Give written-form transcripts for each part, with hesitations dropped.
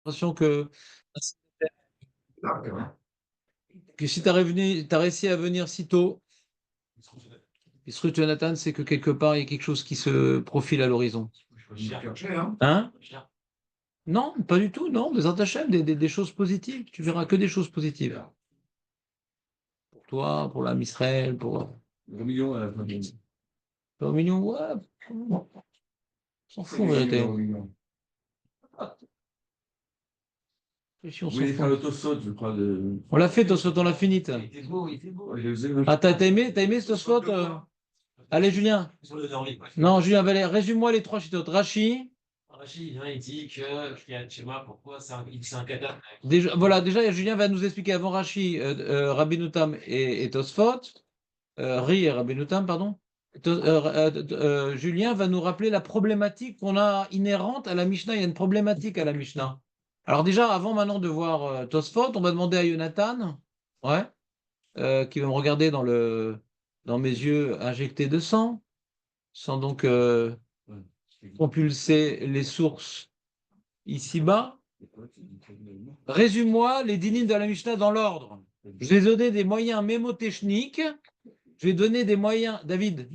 l'impression que si tu as réussi à venir si tôt, Jonathan, c'est que quelque part, il y a quelque chose qui se profile à l'horizon. Hein? Non, pas du tout, non. Des Hachem, des choses positives. Tu verras que des choses positives. Pour toi, pour l'âme Israël, pour. Pas au million, ouais. On s'en fout, en vérité. Si, on s'en Oui, faire le fout. Tosfot, je crois. On l'a fait, Tosfot, on l'a finite. Il était beau. Ah, t'as aimé ce Tosfot? Allez, Julien. Non, Julien, allez, résume-moi les trois chitotes. Rashi. Rachid, il dit que Kriyat Shema, pourquoi c'est un katan. Déjà, voilà, déjà, Julien va nous expliquer avant Rashi, Rabbeinu Tam et Tosfot. Ri et Rabbeinu Tam, pardon. Julien va nous rappeler la problématique qu'on a inhérente à la Mishnah. Il y a une problématique à la Mishnah. Alors déjà, avant maintenant de voir Tosfot, on va demander à Jonathan, ouais, qui va me regarder dans mes yeux injectés de sang, sans donc compulser les sources ici-bas. Résume-moi les dynimes de la Mishnah dans l'ordre. Je vais donner des moyens mémotechniques. Je vais donner des moyens. David.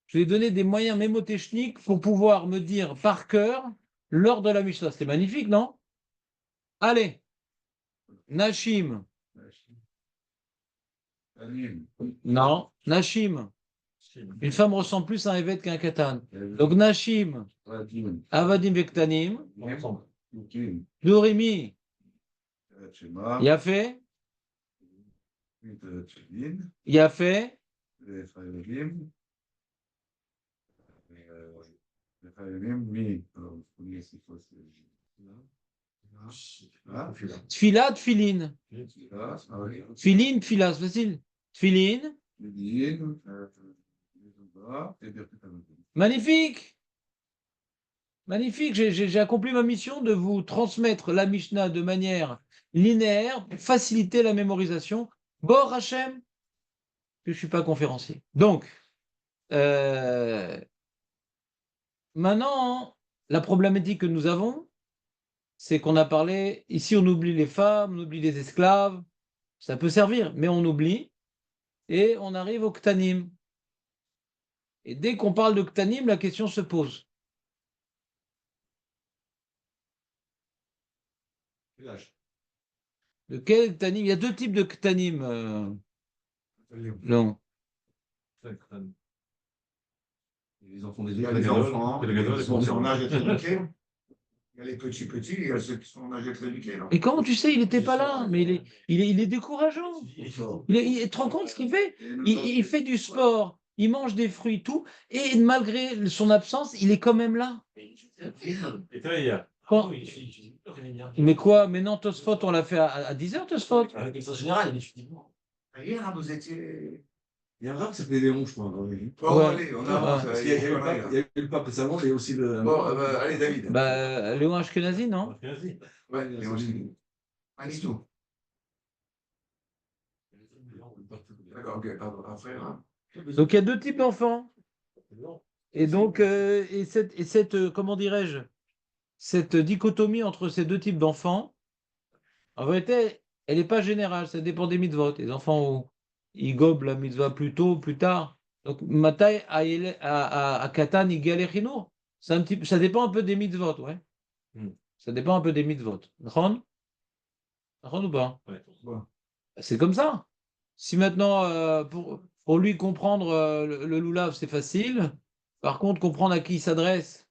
Je vais donner des moyens mémotechniques pour pouvoir me dire par cœur l'ordre de la Mishnah. C'était magnifique, non? Allez. Nashim. Non. Nashim. Une femme ressemble plus à un Evet qu'à un Katan. Donc Nashim. Avadim Vektanim. Dorimi. Yafé. Yafé. Tfila, tfilin. Tfilin, tfila, c'est facile. Tfilin. Magnifique. Magnifique. J'ai accompli ma mission de vous transmettre la Mishnah de manière linéaire pour faciliter la mémorisation. Bor Hachem, que je ne suis pas conférencier. Donc, maintenant, la problématique que nous avons, c'est qu'on a parlé, ici on oublie les femmes, on oublie les esclaves, ça peut servir, mais on oublie, et on arrive au Ktanim. Et dès qu'on parle de Ktanim, la question se pose. De quel Ktanim? Il y a deux types de Ktanim. Non. Les enfants des Il y a les enfants, qui sont en âge d'être éduqués. Il y a les petits, il y a ceux qui sont en âge d'être éduqués. Et comment tu sais, il n'était pas là, mais il est décourageant. Tu te rends compte ce qu'il fait? Il fait du sport, il mange des fruits, tout, et malgré son absence, il est quand même là. Quoi? Mais quoi? Mais non, Tosfot, on l'a fait à 10h, Tosfot. Avec l'extase générale, il étudie. Hier, vous étiez. Il y a un rap qui s'appelait Léon, je crois. Bon, Ouais. allez, on avance. Parce qu'il y a eu le pape récemment, mais aussi le. Bon, allez, David. Léon Ashkenazi, non? Ouais, Léon Ashkenazi. Manitou. D'accord, ok, pardon, un frère. Hein. Donc il y a deux types d'enfants. Et donc, comment dirais-je, cette dichotomie entre ces deux types d'enfants, en vérité, elle n'est pas générale, ça dépend des mitzvot. Les enfants où ils gobent la mitzvah plus tôt ou plus tard. Donc, Matai à Katan, Igalechino, ça dépend un peu des mitzvot, ouais. Ça dépend un peu des mitzvot. Ron ou pas? Ouais. C'est comme ça. Si maintenant, pour lui comprendre le loulav, c'est facile. Par contre, comprendre à qui il s'adresse,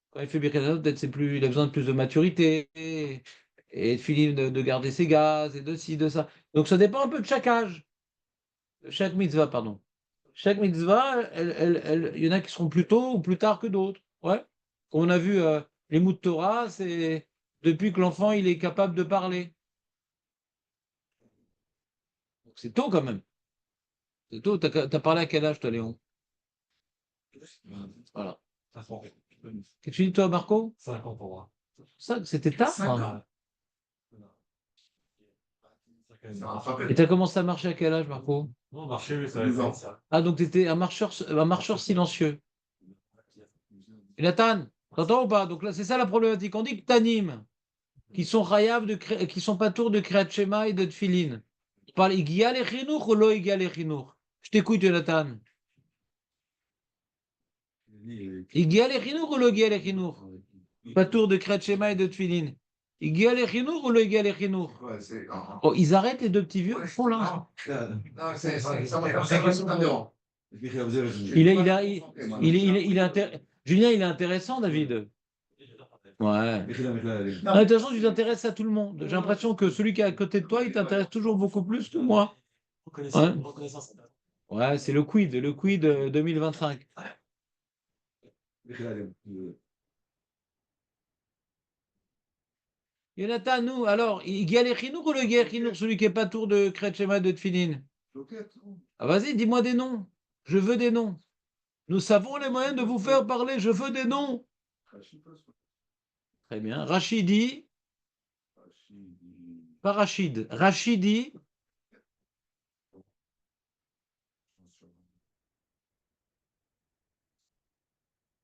quand il fait Birkat Hamazon, peut-être il a besoin de plus de maturité et de Philippe de garder ses gaz et de ci, de ça. Donc ça dépend un peu de chaque âge, de chaque mitzvah, pardon. Chaque mitzvah, il y en a qui seront plus tôt ou plus tard que d'autres. Ouais. Comme on a vu, les mots de Torah, c'est depuis que l'enfant il est capable de parler. Donc c'est tôt quand même. C'est tôt. T'as parlé à quel âge, toi, Léon? Voilà. Qu'est-ce que tu dis, toi, Marco? 5 ans pour moi. Ça, c'était tard. 5 ans. Et tu as commencé à marcher à quel âge, Marco? Non, marcher, ça va être ça. Ah, donc tu étais un marcheur silencieux. Et Nathan, t'entends ou pas? Donc là, c'est ça la problématique. On dit que t'animes. qui sont chayav qui sont patours de Kriyat Shema et de Tfilin. Tu parles Igia le Chinuch ou lo Igia le Chinuch? Je t'écoute, Jonathan. Igia le Chinuch ou lo Igia le Chinuch? Patour de Kriyat Shema et de Tfilin. Igia le Chinuch ou lo Igia le Chinuch? Oh, ils arrêtent les deux petits vieux. Ils font là. Non, c'est différent. Julien, il est intéressant, David. Ouais. De toute façon, tu t'intéresses à tout le monde. J'ai l'impression que celui qui est à côté de toi, il t'intéresse toujours beaucoup plus que moi. Ouais, c'est le quid 2025. Jonathan, nous, alors, Igal Echinour ou le Guer Echinour, celui qui n'est pas tour de Kriyat Shema de Tfilin? Ah, vas-y, dis-moi des noms. Je veux des noms. Nous savons les moyens de vous faire parler. Je veux des noms. Très bien. Rachidi. Pas Rachid. Rachidi.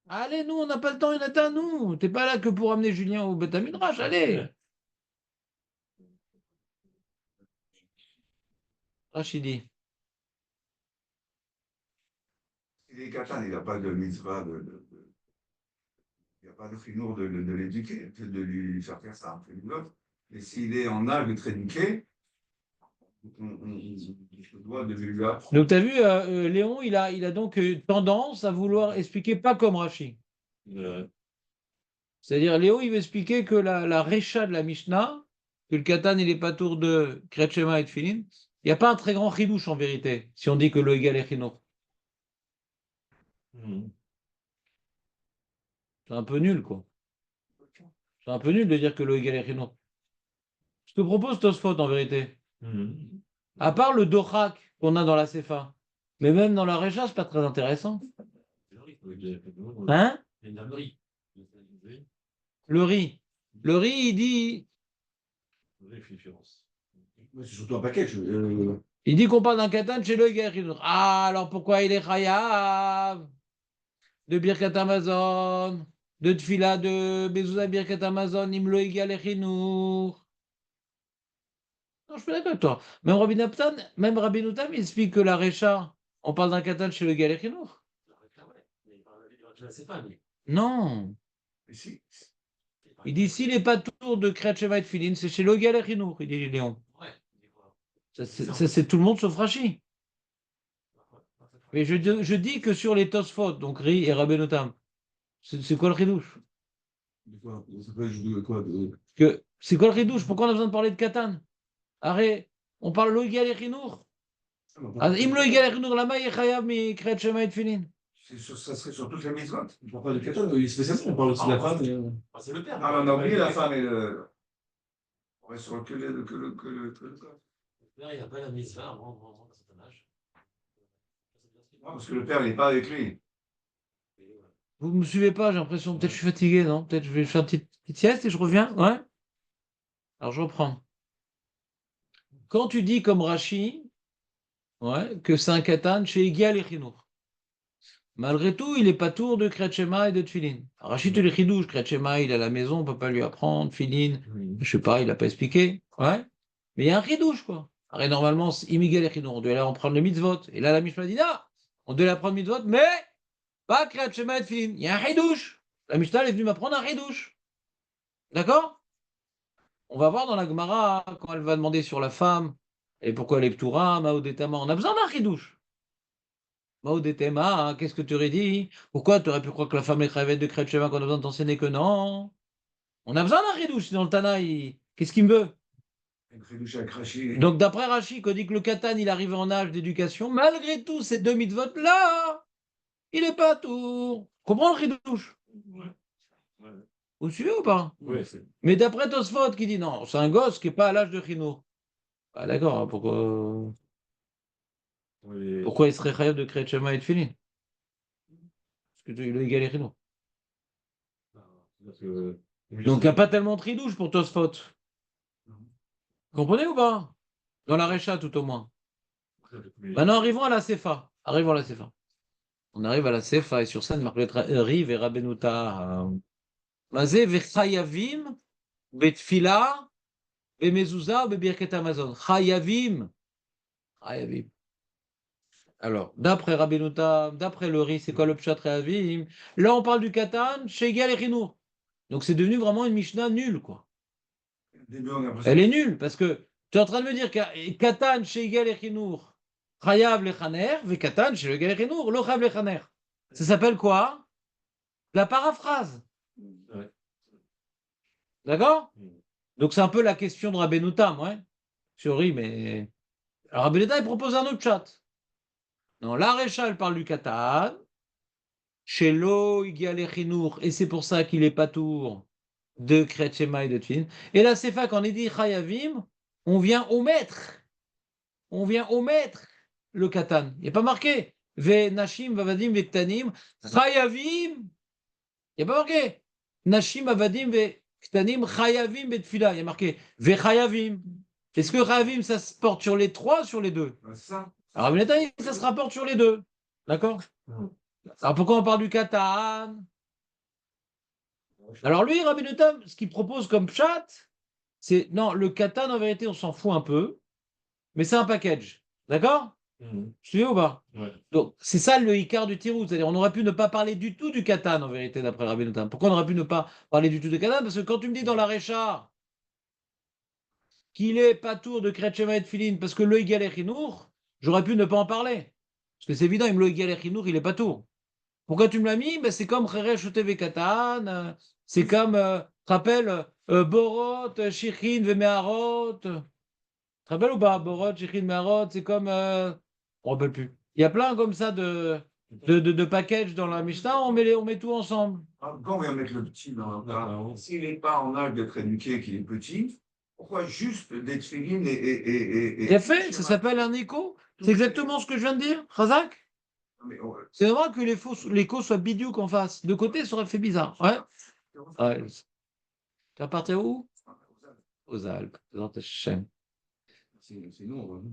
Allez, nous, on n'a pas le temps, Jonathan, nous. T'es pas là que pour amener Julien au Beth Midrash. Allez. Rachidi. Il est katan, il n'a pas de mitzvah, il n'y a pas de chinour de l'éduquer, de lui faire faire ça. Et s'il est en âge d'être éduqué, on doit de lui apprendre. Donc, tu as vu, Léon, il a donc tendance à vouloir expliquer pas comme Rachi. C'est-à-dire, Léon, il veut expliquer que la Recha de la Mishnah, que le Katan, il est pas tour de Kriyat Shema et Tfilin, il n'y a pas un très grand chidouche en vérité, si on dit que le égal est chinour. C'est un peu nul, quoi. C'est un peu nul de dire que le égal est chinour. Je te propose Tosfot en vérité. À part le Dochak qu'on a dans la Sefa, mais même dans la Recha, c'est pas très intéressant. Hein? Le riz. Le riz, il dit. C'est surtout un paquet. Il dit qu'on parle d'un katan chez le guerrier. Ah, alors pourquoi il est chayav de Birkat Amazon, de Tfila, de Bezouza Birkat Amazon, Imlo Egal Echinour. Non, je suis d'accord avec toi. Même Rabbi Noutam, il explique que la Recha, on parle d'un katan chez le Egal Echinour. Non. Il dit s'il n'est pas tour de Kriyat Shema et Tfilin, c'est chez le Egal Echinour, il dit Léon. Ça, c'est tout le monde sauf Rachi. Mais je dis que sur les Tosfot, donc Ri et Rabbi Notam, c'est quoi le ridouche? C'est quoi le ridouche? Pourquoi on a besoin de parler de Katan? Arrête, on parle Loïgal et Chinour. Im Loïgal et Chinour, la maille est chayav, mais Kriyat Shema et Tfilin. Ça serait sur toutes les mitzvot. On parle pas de Katan, spécialement, on parle aussi de la femme. C'est le père. Ah, on a oublié la femme et le. On reste sur que le. Le père, il n'a pas la mitzvah avant un certain âge. Parce que le père, il n'est pas avec lui. Vous ne me suivez pas, j'ai l'impression, peut-être je suis fatigué, non? Peut-être je vais faire une petite sieste et je reviens, ouais? Alors je reprends. Quand tu dis comme Rachi, ouais, que c'est un katan chez Egal et Chinour, malgré tout, il n'est pas tour de Kriyat Shema et de Tfilin. Rachi, tu les chidouches, Kriyat Shema, il est à la maison, on ne peut pas lui apprendre, Tfilin, je sais pas, il n'a pas expliqué, ouais? Mais il y a un chidouche, quoi. Arrête, normalement, Imigel et Chinour, on doit aller en prendre le mitzvot. Et là, la Mishnah dit, non, on doit aller prendre le mitzvot, mais pas Kriyat Shema et Tfilin. Il y a un chidouche. La Mishnah elle est venue m'apprendre un chidouche. D'accord? On va voir dans la Gemara quand elle va demander sur la femme et pourquoi elle est ptoura, Maodetama. On a besoin d'un chidouche. Maodetama, qu'est-ce que tu aurais dit? Pourquoi tu aurais pu croire que la femme est crevette de Kriyat Shema qu'on a besoin de t'enseigner que non? On a besoin d'un chidouche. Sinon, le Tana, qu'est-ce qu'il me veut? Donc, d'après Rachi, quand dit que le Katan, il arrive en âge d'éducation, malgré tout, ces deux mitzvot-là, il n'est pas tout. Comprends le chidouche? Vous suivez ou pas? Mais d'après Tosfot qui dit non, c'est un gosse qui n'est pas à l'âge de Chinour. Ah d'accord, hein, pourquoi il serait chayav de Kriyat Shema et Tfilin? Parce que il est égal à Chinour. Donc il n'y a pas tellement de chidouche pour Tosfot. Comprenez ou pas? Dans la Recha tout au moins. Maintenant arrivons à la Sefa. On arrive à la Sefa et sur ça, Marc Rive et Rabbenouta. Mazé vechayavim betfila, bemezouza, bebirket Amazon. Chayavim. Chayavim. Alors, d'après Rabbeinu Tam, d'après le riz, c'est quoi le pshat Chayavim? Là, on parle du katan, chez Egal et Chinour. Donc, c'est devenu vraiment une Mishnah nulle, quoi. Au début, on a l'impression Elle est nulle, parce que tu es en train de me dire que katan chez Egal et Chinour, Chayav le Chaner, ve katan chez Egal et Chinour, lo Chayav le Chaner. Ça s'appelle quoi? La paraphrase. Ouais. D'accord? Mm. Donc c'est un peu la question de Rabbeinu Tam, ouais. Sorry, mais. Alors Rabbeinu Tam, il propose un autre chat. Non, la Recha, elle parle du Katan. Chez Lo, Igal et Chinour, et c'est pour ça qu'il est pas tour de Kriyat Shema et de Tfilin. Et la Sefa, quand on est dit Chayavim, on vient omettre. On vient omettre le Katan. Il n'y a pas marqué. Ve Nashim, Vavadim, Ve Ktanim, Chayavim. Il n'y a pas marqué. Nashim, Vavadim, Ve Ktanim, Chayavim, Ve Tfila. Il y a marqué Ve Chayavim. Est-ce que Chayavim, ça se porte sur les trois, sur les deux? c'est ça. Alors, Rabbi Nathan, ça se rapporte sur les deux. D'accord? Alors, pourquoi on parle du Katan? Alors, lui, Rabbi Nathan, ce qu'il propose comme chat, c'est non, le Katan, en vérité, on s'en fout un peu, mais c'est un package. D'accord? Mhm. Je suis ou pas? Ouais. Donc, c'est ça le Icar du Tirou. C'est-à-dire, on aurait pu ne pas parler du tout du Katan, en vérité, d'après Rabbi Nathan. Pourquoi on aurait pu ne pas parler du tout du Katan? Parce que quand tu me dis dans la Récha qu'il est pas tour de Kriyat Shema et de Tfilin, parce que le Igal et Chinour, j'aurais pu ne pas en parler. Parce que c'est évident, il me le Igal et Chinour, il est pas tour. Pourquoi tu me l'as mis? Ben, c'est comme Cheresh ou TV Katan, c'est comme, tu te rappelles, Borot, Shichin, Vemeharot. Tu te rappelles ou pas? Borot, Shichin, Vemeharot, c'est comme. On ne rappelle plus. Il y a plein comme ça de packages dans la Mishnah, on met tout ensemble. Alors, quand on vient mettre le petit dans D'accord. s'il n'est pas en âge d'être éduqué, qu'il est petit, pourquoi juste des tefillin Il a fait, ça s'appelle un écho. C'est exactement ce que je viens de dire, Razak. Mais, C'est normal que l'écho soit bidiouk en face. De côté, ça aurait fait bizarre. Ouais. Ouais. Tu vas partir où? Aux Alpes. Dans ta chaîne. C'est nous.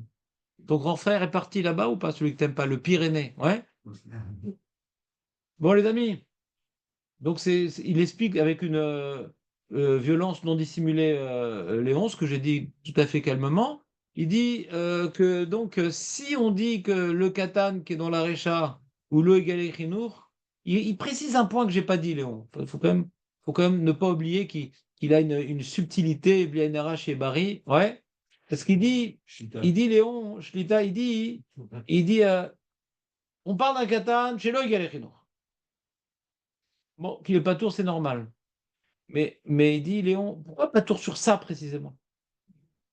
Ton grand frère est parti là-bas ou pas, celui que t'aimes pas, le Pyrénées? Ouais. Bon, les amis. Donc, il explique avec une violence non dissimulée, Léon, ce que j'ai dit tout à fait calmement. Il dit que donc, si on dit que le Katan qui est dans la Récha ou le Egalé Chinour, il précise un point que j'ai pas dit, Léon. Faut quand même ne pas oublier qu'il a une subtilité, bien Nara chez Barry. Ouais. Parce qu'il dit, Léon, Shlita, il dit on parle d'un Katan chez le Egalé Chinour. Bon, qu'il n'est pas tour, c'est normal. Mais il dit, Léon, pourquoi pas tour sur ça précisément?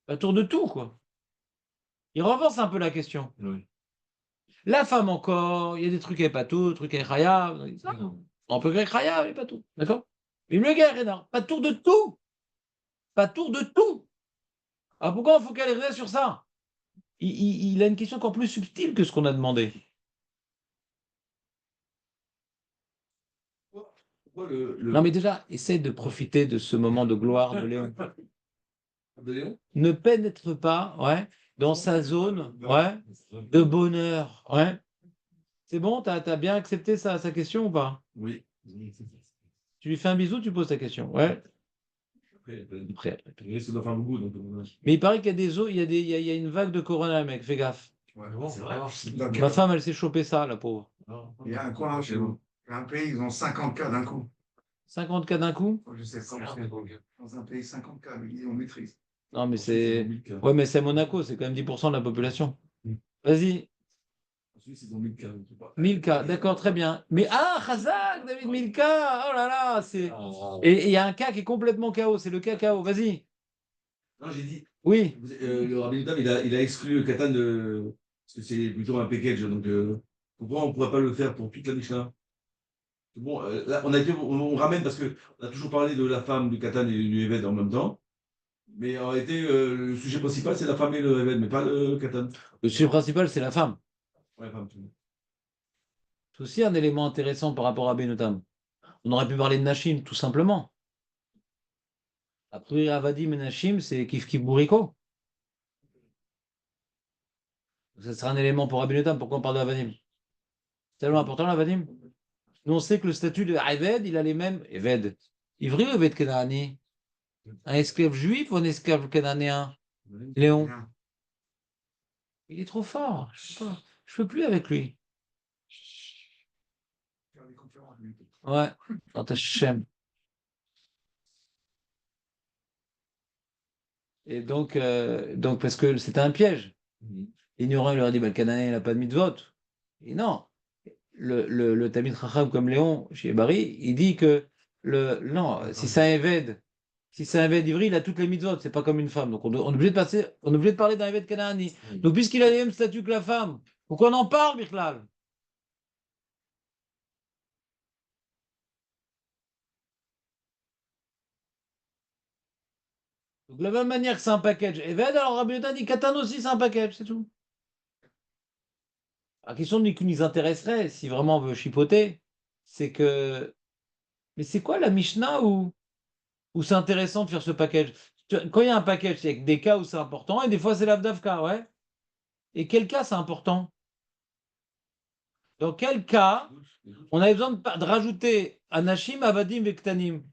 Pas tour de tout, quoi. Il renverse un peu la question. Oui. La femme encore, il y a des trucs avec pas tout, des trucs avec Raya. On peut créer Raya, mais pas tout. D'accord? Mais le gars, Rénard, pas tour de tout. Pas tour de tout. Alors pourquoi il faut qu'elle reste sur ça? Il a une question encore plus subtile que ce qu'on a demandé. Pourquoi Non, mais déjà, essaie de profiter de ce moment de gloire de Léon. de Léon? Ne pénètre pas, ouais, dans sa zone, ouais, de bonheur, ouais. C'est bon, t'as bien accepté sa question ou pas? Oui. Tu lui fais un bisou, tu poses ta question, ouais. Après, ça doit faire beaucoup. Donc, Mais il paraît qu'il y a des eaux, il y a une vague de corona, mec, fais gaffe. Ouais, C'est vrai. Ma femme, elle s'est chopé ça, la pauvre. il y a un coin chez vous. Il y a un pays, ils ont 50 cas d'un coup. 50 cas d'un coup? Je sais pas. Dans un pays, 50 cas, mais on maîtrise. Non, mais c'est. Ouais, mais c'est Monaco, c'est quand même 10% de la population. Mm. Vas-y, Ensuite, ils ont 1000 cas. 1000 cas, d'accord, très bien. Mais Khazak, David, 1000 cas, oh là là, c'est. Ah. Et il y a un cas qui est complètement KO, c'est le cas KO, vas-y. Non, j'ai dit, Oui. le Rabbi Tam, il a exclu le Katan de. Parce que c'est plutôt un package. Donc, pourquoi on ne pourrait pas le faire pour toute la Mishnah? Bon, là, on ramène parce qu'on a toujours parlé de la femme, du Katan et du Eved en même temps. Mais en réalité, le sujet principal, c'est la femme et le Eved, mais pas le Katan. Le sujet principal, c'est la femme. Ouais, femme, tout. C'est aussi un élément intéressant par rapport à Benotam. On aurait pu parler de Nashim, tout simplement. Après, Avadim et Nashim, c'est Kif Kif Bourrico. Ça sera un élément pour Abinotam. Pourquoi on parle de Avadim? C'est tellement important, l'Avadim. Nous, on sait que le statut de Eved, il a les mêmes. Eved. Ivri ou Eved Kenani? Un esclave juif ou un esclave cananéen? Léon. Bien. Il est trop fort. Je peux plus avec lui. Faire des conférences, lui. Ouais. Dans ta chaîne. Et donc, parce que c'était un piège. L'ignorant, il leur a dit, bah, le Cananéen, il n'a pas de mitzvot. Et non. Le Talmid Chacham comme Léon, chez Barry, il dit que non, si c'est un Eved, si c'est un Eved ivri, il a toutes les mitzvot, c'est pas comme une femme. Donc on est obligé de passer, on est obligé de parler d'un Eved Canaani. Donc puisqu'il a les mêmes statuts que la femme, pourquoi on en parle, Bichlal? Donc de la même manière que c'est un package Eved, alors Rabbi Yehuda dit Katan aussi c'est un package, c'est tout. La question qui nous intéresserait, si vraiment on veut chipoter, c'est que, mais c'est quoi la Mishnah où c'est intéressant de faire ce package? Quand il y a un package, c'est avec des cas où c'est important, et des fois c'est l'avdavka, ouais. Et quel cas c'est important? Dans quel cas on avait besoin de rajouter Anashim, Avadim, Vektanim?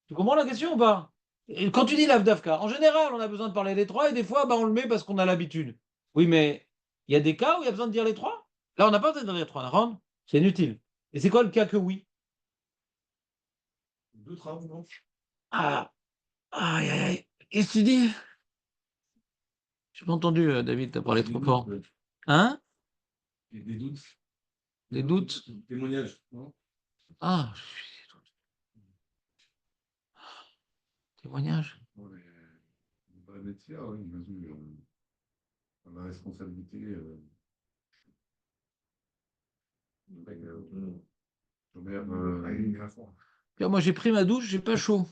Tu comprends la question ou pas? Et quand tu dis l'avdavka, en général, on a besoin de parler des trois, et des fois, bah, on le met parce qu'on a l'habitude. Oui, mais il y a des cas où il y a besoin de dire les trois? Là, on n'a pas besoin de dire les trois, d'accord? C'est inutile. Et c'est quoi le cas que oui? Deux travaux, non? Ah, aïe, aïe, aïe. Qu'est-ce que tu dis? J'ai pas entendu, David, t'as parlé trop fort. Hein? Des doutes. Des doutes? Témoignages, non? Ah, témoignage. Ouais, dans les métiers, oui, j'imagine, la responsabilité, chômeur, Là, moi, j'ai pris ma douche, j'ai pas chaud.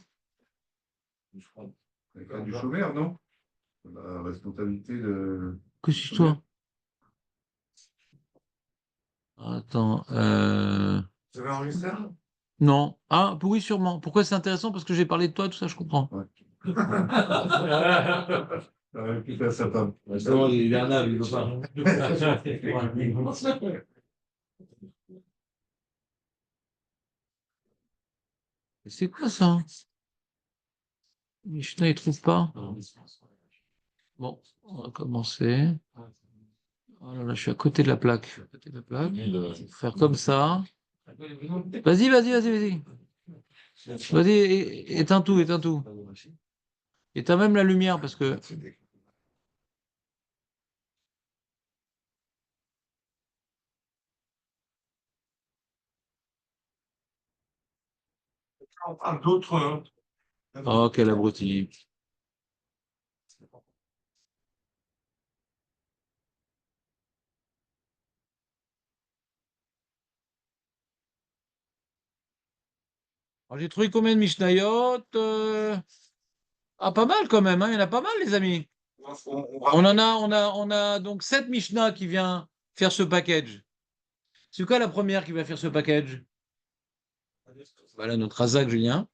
avec la du chômeur, non? La responsabilité de. Que c'est toi? Attends, Vous avez enregistré? non. Ah, oui, sûrement. Pourquoi c'est intéressant? Parce que j'ai parlé de toi, tout ça, je comprends. Ouais. Récupère sa femme. Justement, il est Bernard, il veut pas. C'est quoi ça? Mishnah, il trouve pas. Bon, on va commencer. Oh là là, je suis à côté de la plaque. Je suis à côté de la plaque. Faire comme ça. Vas-y, vas-y, vas-y, vas-y. Vas-y, éteins tout, éteins tout. Éteins même la lumière parce que. On parle d'autres. Oh, quel abruti. Alors, j'ai trouvé combien de Mishnayot? Ah, pas mal quand même, hein. Il y en a pas mal, les amis. On a donc 7 Mishnah qui vient faire ce package. C'est quoi la première qui va faire ce package? Voilà notre Razak Julien.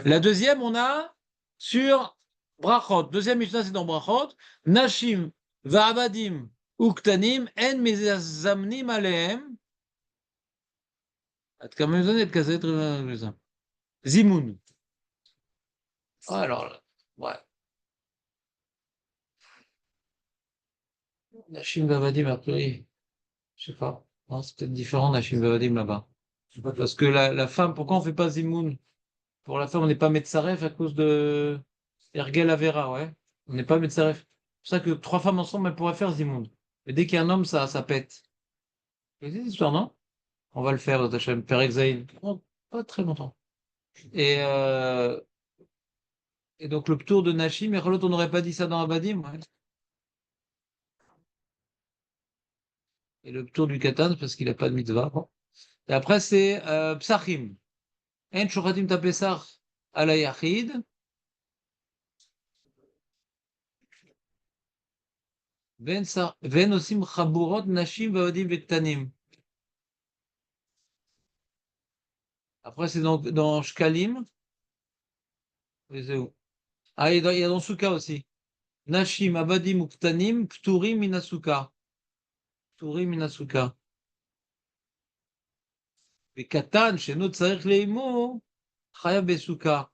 La deuxième, on a sur Brachot. Deuxième Mishnah, c'est dans Brachot. Nashim, Va'abadim, Uktanim, En Mezamnim Alehem. Zimoun. Ah, alors, là, ouais. Nashim, Va'abadim, a priori, je sais pas. Non, c'est peut-être différent, Nashim, Va'abadim là-bas. Parce que la femme, pourquoi on fait pas Zimoun? Pour la femme, on n'est pas Metzaref à cause de Ergel Avera, ouais. On n'est pas Metzaref. C'est pour ça que trois femmes ensemble, elles pourraient faire Zimoun. Mais dès qu'il y a un homme, ça pète. C'est une histoire, non? On va le faire, Tachem, Père Exaïl. Oh, pas très longtemps. Et, euh, et donc le tour de Nashim, mais l'autre, on n'aurait pas dit ça dans Abadim, ouais. Et le tour du Katan, parce qu'il n'a pas de mitzvah. Bon. Et après, c'est Psachim. En Shochatim Tapesach ala Yachid. Ven osim chaburot nashim va'odim vektanim. Après, c'est dans Shkalim. Oui, c'est où? Ah, il y a dans Souka aussi. Nashim, Abadim, Uktanim, Pturim, Minasuka. Pturim, Minasuka. Et Katan, chez nous, Tsarich Leimu, Chaya Besuka.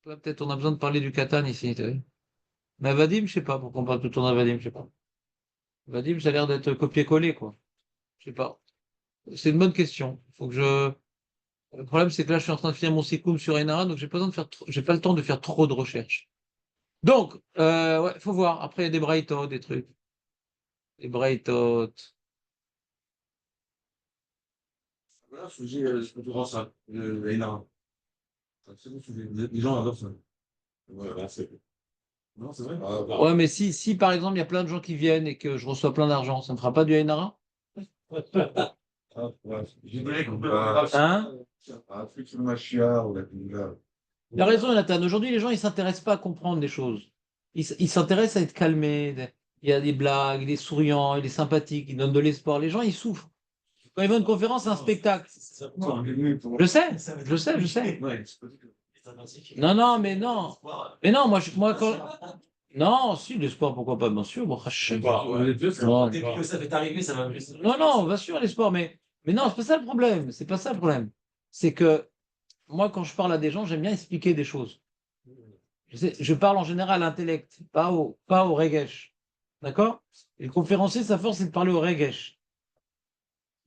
Là, peut-être on a besoin de parler du Katan ici. T'as vu. Mais Vadim, je sais pas pourquoi on parle tout le temps d'un Vadim, je sais pas. Vadim, ça a l'air d'être copié-collé, quoi. Je sais pas. C'est une bonne question. Faut que je. Le problème, c'est que là, je suis en train de finir mon cyclum sur Enara, donc j'ai pas besoin de faire j'ai pas le temps de faire trop de recherches. Donc, ouais, faut voir. Après, il y a des Braithot, des trucs. Des Braithot. Voilà, sujet, je peux te rendre ça, énorme. C'est un très bon sujet. Les gens adorent ça. Voilà, c'est. Non, c'est vrai. Ah, bah, Ouais, mais si par exemple, il y a plein de gens qui viennent et que je reçois plein d'argent, ça me fera pas du Enara? ah, ouais. Je dirais qu'on peut. Hein? Un truc sur Machia, ou la Kouga. Il a raison, Nathan. Aujourd'hui, les gens, ils s'intéressent pas à comprendre des choses. Ils s'intéressent à être calmés. Il y a des blagues, il est souriant, il est sympathique, il donne de l'espoir. Les gens, ils souffrent. Quand ils vont à une conférence, c'est un spectacle. Non, il est venu pour. Je sais, je sais, je sais. Ouais, c'est pas du tout. Non, non, mais non. Mais non, moi, quand. Non, si, l'espoir, pourquoi pas, bien sûr. Bon, Hachem. Vous êtes deux, c'est Non, Dès que ça fait arriver, ça va plus. non, bien sûr, l'espoir, mais non, c'est pas ça le problème. C'est pas ça le problème. C'est que moi, quand je parle à des gens, j'aime bien expliquer des choses. Je parle en général à l'intellect, pas au regesh. D'accord? Et le conférencier, sa force, c'est de parler au regesh.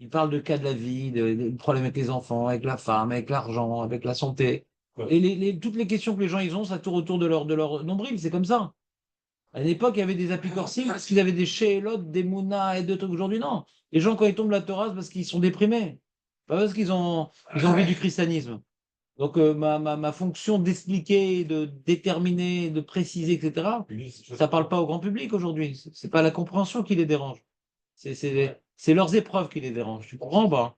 Il parle de cas de la vie, de problèmes avec les enfants, avec la femme, avec l'argent, avec la santé. Ouais. Et toutes les questions que les gens ils ont, ça tourne autour de leur nombril, c'est comme ça. À l'époque, il y avait des apicorsim parce qu'ils avaient des shélotes, des mounas et de trucs. Aujourd'hui, non. Les gens, quand ils tombent la Torah, c'est parce qu'ils sont déprimés. Pas parce qu'ils ont envie du christianisme. Donc, ma fonction d'expliquer, de déterminer, de préciser, etc., ça ne parle pas au grand public aujourd'hui. C'est pas la compréhension qui les dérange. C'est leurs épreuves qui les dérangent. Tu comprends pas?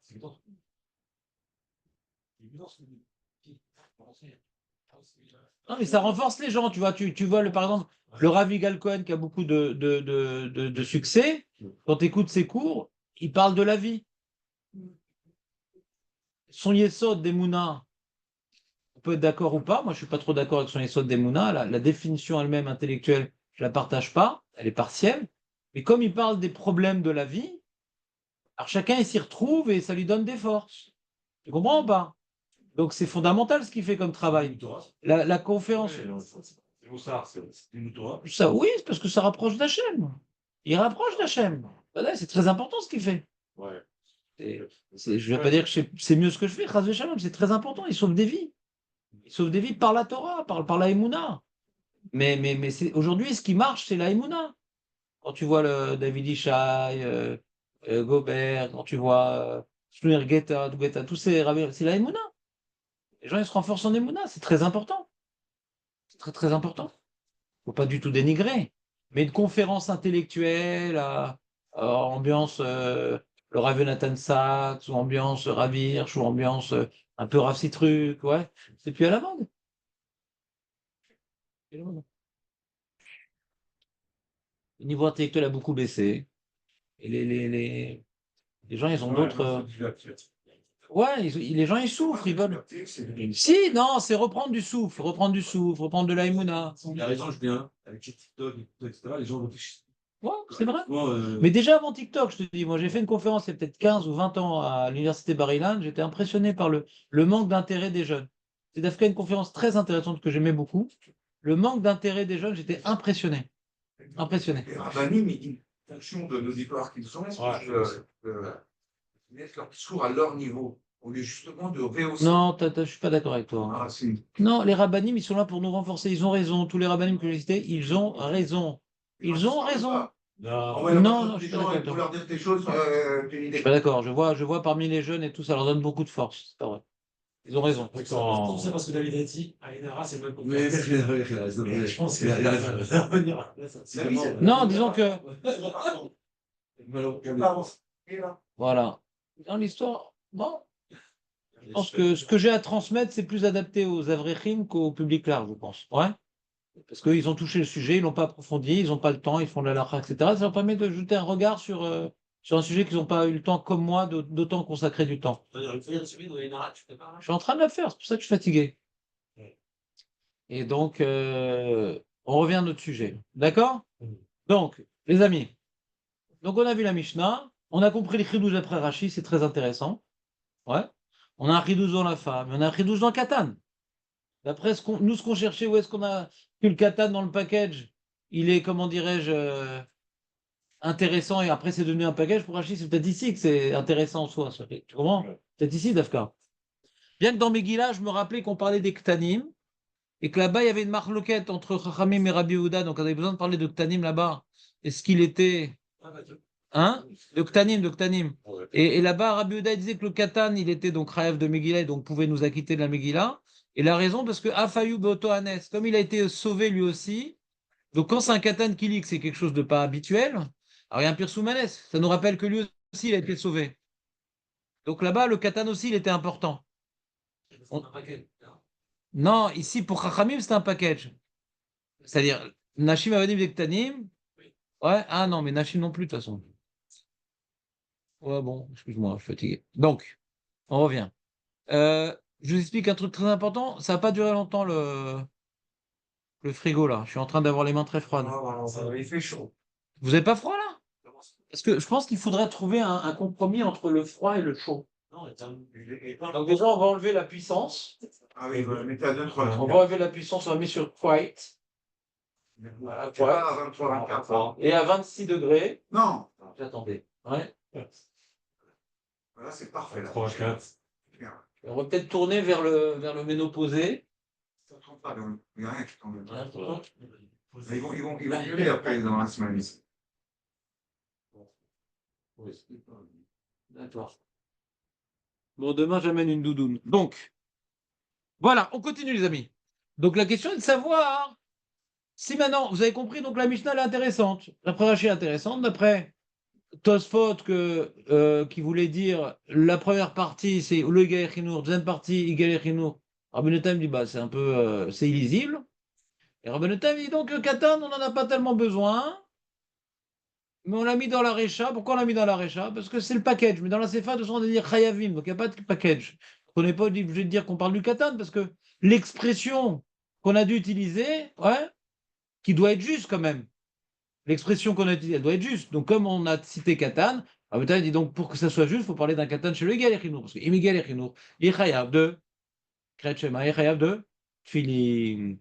Non, mais ça renforce les gens. Tu vois, tu vois par exemple, le Rav Yigal Cohen qui a beaucoup de succès. Quand tu écoutes ses cours, il parle de la vie. Son Yesod des Mouna, on peut être d'accord ou pas. Moi, je suis pas trop d'accord avec son Yesod des Mouna. La définition elle-même intellectuelle, je la partage pas. Elle est partielle. Mais comme il parle des problèmes de la vie, alors chacun il s'y retrouve et ça lui donne des forces. Tu comprends ou pas? Donc c'est fondamental ce qu'il fait comme travail. La conférence. C'est Moussard, c'est une Torah. Ça, oui, c'est parce que ça rapproche d'Hachem. Il rapproche d'Hachem. Voilà, c'est très important ce qu'il fait. Ouais. Je ne vais pas dire que c'est mieux ce que je fais, Chas v'Shalom, c'est très important. Il sauve des vies. Il sauve des vies par la Torah, par la Emouna. Mais aujourd'hui, ce qui marche, c'est la Emouna. Quand tu vois le David Ishaï, Gobert, quand tu vois Shlomo Guetta, tous ces rabbins, c'est la Emouna. Les gens, ils se renforcent en Emouna. C'est très important. C'est très, très important. Il ne faut pas du tout dénigrer. Mais une conférence intellectuelle, ambiance le Rav Nathan Sachs, ou ambiance Rav Hirsch, ou ambiance un peu Rav Citruc, ouais, c'est plus à la mode. C'est à la mode. Le niveau intellectuel a beaucoup baissé. Et les gens, ils ont d'autres. Ouais, les gens, ils souffrent, ils veulent. Si, non, c'est reprendre du souffle, reprendre de l'aïmouna. Il a raison, Julien. Avec les TikTok, etc., les gens réfléchissent. Ouais, c'est vrai. Moi, Mais déjà avant TikTok, je te dis, moi j'ai fait une conférence il y a peut-être 15 ou 20 ans à l'université Bar-Ilan, j'étais impressionné par le manque d'intérêt des jeunes. C'est d'ailleurs une conférence très intéressante que j'aimais beaucoup. Le manque d'intérêt des jeunes, j'étais impressionné. Impressionné. Les rabbinim, en fonction de l'auditoire qu'ils sont, mettre leur discours à leur niveau, au lieu justement de rehausser. Non, je suis pas d'accord avec toi. Ah, si. Non, les rabbinim, ils sont là pour nous renforcer. Ils ont raison. Tous les rabbinim que j'ai cités, ils ont raison. Ils ont raison. Non, je suis pas d'accord avec pour toi. leur dire des choses, une Je idée. suis pas d'accord. Je vois parmi les jeunes et tout, ça leur donne beaucoup de force. C'est pas vrai. Ils ont raison. C'est parce que David a dit, à Enara, c'est le même Mais Je pense qu'il il a va revenir. Non, disons que. Voilà. Dans l'histoire, bon, je pense que ce que j'ai à transmettre, c'est plus adapté aux Avrechim qu'au public large, je pense. Ouais. Parce qu'ils ont touché le sujet, ils l'ont pas approfondi, ils n'ont pas le temps, ils font de la halakha, etc. Ça leur permet de jeter un regard sur un sujet qu'ils n'ont pas eu le temps, comme moi, d'autant consacrer du temps. Je suis en train de la faire, c'est pour ça que je suis fatigué. Et donc, on revient à notre sujet. D'accord? Donc, les amis, donc on a vu la Mishnah, on a compris les chidouj après Rashi, c'est très intéressant. Ouais. On a un chidouj dans la femme, on a un chidouj dans Katan. D'après nous, ce qu'on cherchait, où est-ce qu'on a que le katan dans le package, il est, comment dirais-je, intéressant et après c'est devenu un package pour Rachid, c'est peut-être ici que c'est intéressant en soi. Tu comprends? Peut-être ici, Dafka. Bien que dans Megillah, je me rappelais qu'on parlait des Ktanim et que là-bas, il y avait une marloquette entre Chachamim et Rabbi Yehuda, donc on avait besoin de parler de Ktanim là-bas. Est-ce qu'il était. Hein? De Ktanim, de Ktanim. Et là-bas, Rabbi Yehuda disait que le Katan, il était donc Raev de Megillah et donc pouvait nous acquitter de la Megillah. Et la raison, parce que Afayou Beoto Hanes, comme il a été sauvé lui aussi, donc quand c'est un Katan qui lit que c'est quelque chose de pas habituel, alors il y a un Pir Soumanes, ça nous rappelle que lui aussi, il a été sauvé. Donc là-bas, le Katan aussi, il était important. Non, ici, pour Chachamim, c'est un package. C'est-à-dire, Nashim Avadim Dektanim. Ouais, ah non, mais Nashim non plus, de toute façon. Ouais, bon, excuse-moi, je suis fatigué. Donc, on revient. Je vous explique un truc très important. Ça n'a pas duré longtemps, le frigo, là. Je suis en train d'avoir les mains très froides. Il fait chaud. Vous n'avez pas froid, là? Parce que je pense qu'il faudrait trouver un compromis entre le froid et le chaud. Non, Donc déjà, on va enlever la puissance. Ah oui, voilà, mettez à 2, 3. On va enlever la puissance, on va mettre sur quiet. Voilà, Tu vas à 23, 24. Et à 26 degrés. Non, J'attendais. Ouais. voilà, c'est parfait. Là. 3, 4. Bien. On va peut-être tourner vers le ménopausé. Ça ne tombe pas, donc il n'y a rien qui tombe. Hein, Mais ils vont gueuler après dans la semaine ici. D'accord. Bon, demain, j'amène une doudoune. Donc, voilà, on continue, les amis. Donc, la question est de savoir si maintenant, vous avez compris, donc la Mishnah elle est intéressante. D'après Rachid, intéressante. D'après Tosfot, qui voulait dire la première partie, c'est le Igal Chinour, deuxième partie, Igal Chinour. Rabbi Notam dit, bah, c'est un peu, c'est illisible. Et Rabbi Notam dit donc, Katan, on n'en a pas tellement besoin. Mais on l'a mis dans la Recha. Pourquoi on l'a mis dans la Recha? Parce que c'est le package. Mais dans la Sefa, de toute façon, on va dire Chayavim. Donc il n'y a pas de package. On n'est pas obligé de dire qu'on parle du Katan parce que l'expression qu'on a dû utiliser, ouais, qui doit être juste quand même. L'expression qu'on a utilisée, elle doit être juste. Donc comme on a cité Katan, il dit donc pour que ça soit juste, il faut parler d'un Katan chez le Egal Echinour. Parce que Egal Echinour, il est Chayav de Kretchema, il est Chayav de Tfilin.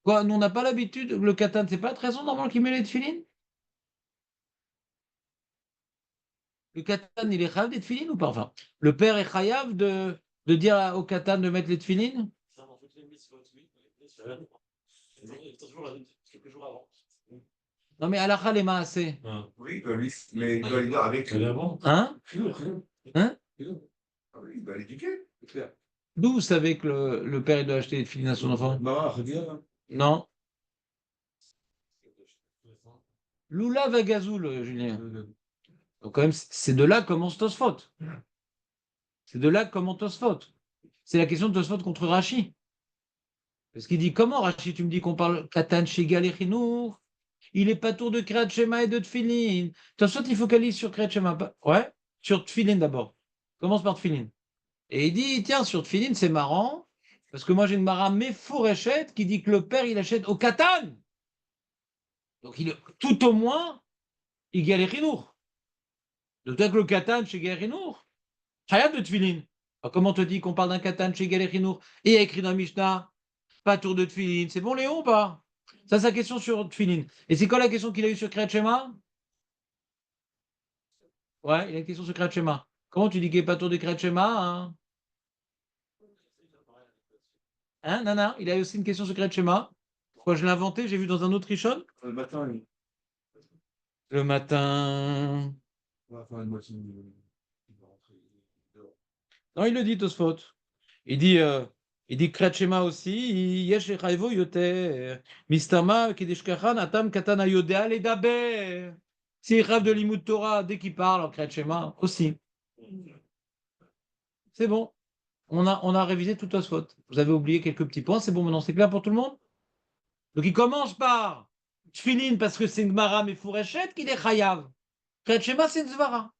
Quoi, nous on n'a pas l'habitude, le Katan, c'est pas très normal qu'il met les Tfilin? Le Katan, il est chayav des tefilines ou pas? Enfin, le père est chayav de dire au Katan de mettre les tefilines? Quelques jours avant. Non, mais halakha les maaseh. Oui, mais il doit aller avec. Hein? Hein? Ah oui, il doit l'éduquer. C'est clair. D'où vous savez que le père il doit acheter les tefilines à son enfant? Bah, regarde. Non. Lula Vagazoul, Julien. Donc, quand même, c'est de là que commence Tosfot. C'est de là que commence Tosfot. C'est la question de Tosfot contre Rashi. Parce qu'il dit comment, Rashi, tu me dis qu'on parle Katan Shigal et Chinour? Il est pas tour de Kriyat Shema et de Tfilin. Tosfot, il focalise sur Kriyat Shema. Ouais, sur Tfilin d'abord. Commence par Tfilin. Et il dit, tiens, sur Tfilin, c'est marrant, parce que moi j'ai une Mara Mefourechette qui dit que le père, il achète au Katan. Donc, tout au moins, il gagne les Chinour. Donc, que le Katan chez Guérinour, Hayat de Tfilin. Alors, comment on te dit qu'on parle d'un Katan chez Guérinour? Et il y a écrit dans Mishnah, pas tour de Tfilin. C'est bon, Léon, ou pas? Ça, c'est la question sur Tfilin. Et c'est quoi la question qu'il a eue sur Kriyat Shema? Ouais, il a une question sur Kriyat Shema. Comment tu dis qu'il n'est pas tour de Kriyat Shema, hein? Hein, Nana, il a aussi une question sur Kriyat Shema. Pourquoi je l'ai inventé? J'ai vu dans un autre Rishon. Le matin, Le matin. on va faire une moitié. Non, il le dit, Tosfot. Il dit Kriyat Shema aussi. Yesh echayvo yoter. Mistama kedishkachan atam katana yodea ledaber. Si il rêve de l'imout Torah dès qu'il parle en Kriyat Shema aussi. C'est bon. On a révisé tout Tosfot. Vous avez oublié quelques petits points. C'est bon, maintenant c'est clair pour tout le monde? Donc il commence par Tfilin parce que c'est une Gemara Mefourachet qu'il est chayav. Kriyat Shema, c'est une Zvara.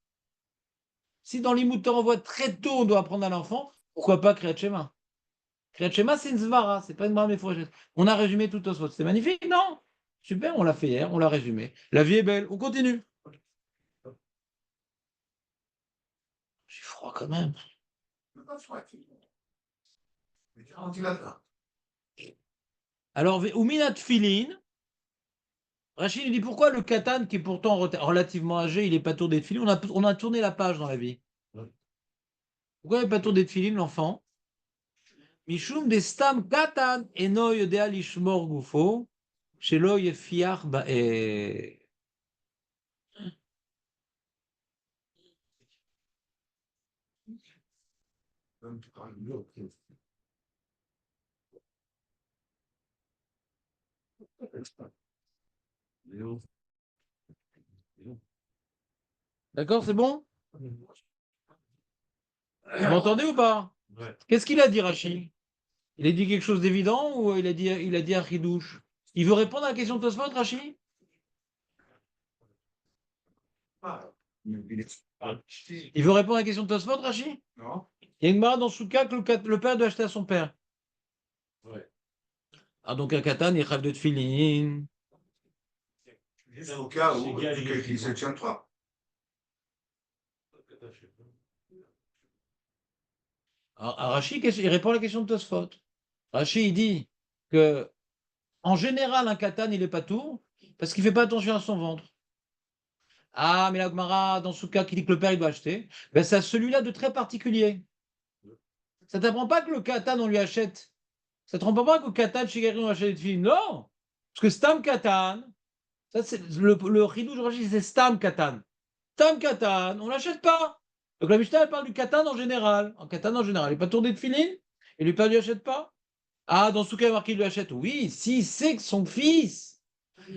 Si dans l'imout Torah on voit très tôt on doit apprendre à l'enfant, pourquoi pas Kriyat Shema? Kriyat Shema, c'est une Zvara, c'est pas une Gemara Mefourachet. On a résumé tout Tosfot. C'est magnifique, non? Super, on l'a fait hier, on l'a résumé. La vie est belle, on continue. J'ai froid quand même. Pas froid. Mais tu es ventilateur. Alors, Umina Tfilin, Rachid nous dit pourquoi le Katan, qui est pourtant relativement âgé, il n'est pas tourné de Tfilin. On a tourné la page dans la vie. Pourquoi il n'est pas tourné de Tfilin, l'enfant? Mishum de Stam Katan eno yodea lishmor gufo, shelo yefiach ba'e. D'accord, c'est bon? Vous m'entendez ou pas? Ouais. Qu'est-ce qu'il a dit, Rachid? Il a dit quelque chose d'évident ou il a dit un chidouche? Il veut répondre à la question de Tosfot, Rachid? Il veut répondre à la question de Tosfot, Rachid? Non? Il y a une marade dans Souka que le père doit acheter à son père. Ouais. Ah, donc un katan, il rêve de tefillin. Juste au cas où il se tient trois. Alors, Rachid, il répond à la question de Tosfot. Rachid, il dit que, en général, un katan, il est pas tout parce qu'il fait pas attention à son ventre. Ah, mais la Gemara, dans Souka, qui dit que le père, il doit acheter, ben, c'est celui-là de très particulier. Ça t'apprend pas que le katan, on lui achète. Ça te rend pas que le katan, chez Gary, on achète des tefillin. Non! Parce que Stam katan, ça, c'est le chidouche Rachid, c'est Stam katan. Stam katan, on l'achète pas. Donc la Mishnah, elle parle du katan en général. En katan en général. Il n'est pas tourné de filin et le père ne lui achète pas. Ah, dans ce cas, il y a marqué qu'il lui achète. Oui, si c'est que son fils,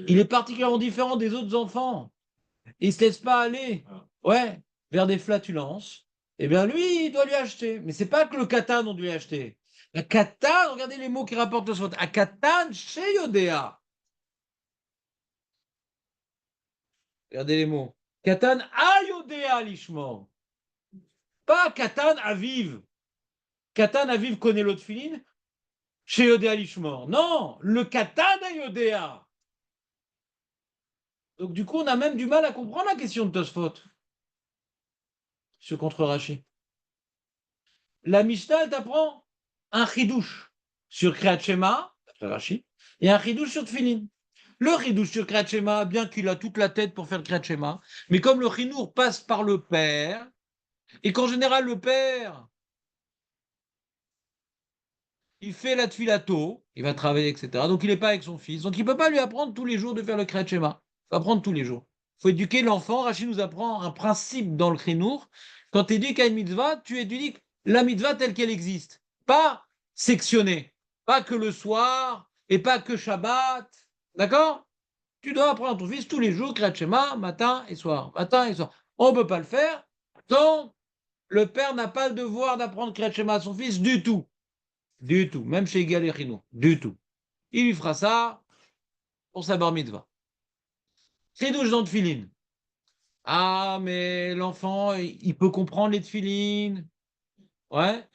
il est particulièrement différent des autres enfants. Il ne se laisse pas aller, ouais, vers des flatulences. Eh bien, lui, il doit lui acheter. Mais c'est pas que le katan, on doit lui acheter. La katan, regardez les mots qui rapportent le soit. A katan chez Yodéa. Regardez les mots. Katan a Yodéa lishmor. Pas Katan Aviv. Katan Aviv connaît l'autre filine chez Yodéa Lishmor. Non, le Katan à Yodéa. Donc du coup, on a même du mal à comprendre la question de Tosfot. Ce contre Rashi. La Mishnah, elle t'apprend un chidouche sur Kriyat Shema, d'après Rashi, et un chidouche sur Tfilin. Le chidouche sur Kriyat Shema, bien qu'il a toute la tête pour faire le Kriyat Shema, mais comme le chinour passe par le père, et qu'en général le père, il fait la tfilato, il va travailler, etc. Donc il n'est pas avec son fils. Donc il ne peut pas lui apprendre tous les jours de faire le Kriyat Shema. Il faut apprendre tous les jours. Il faut éduquer l'enfant. Rachid nous apprend un principe dans le Krinour. Quand tu éduques à une mitzvah, tu éduques la mitzvah telle qu'elle existe. Pas sectionnée. Pas que le soir et pas que Shabbat. D'accord? Tu dois apprendre à ton fils tous les jours, Kriyat Shema, matin et soir. Matin et soir. On ne peut pas le faire. Donc le père n'a pas le devoir d'apprendre Kriyat Shema à son fils du tout. Du tout, même chez Igal et Chino, du tout. Il lui fera ça pour sa bar mitzvah. Chidouche dans le tefillin. Ah, mais l'enfant, il peut comprendre les tefillin. Ouais.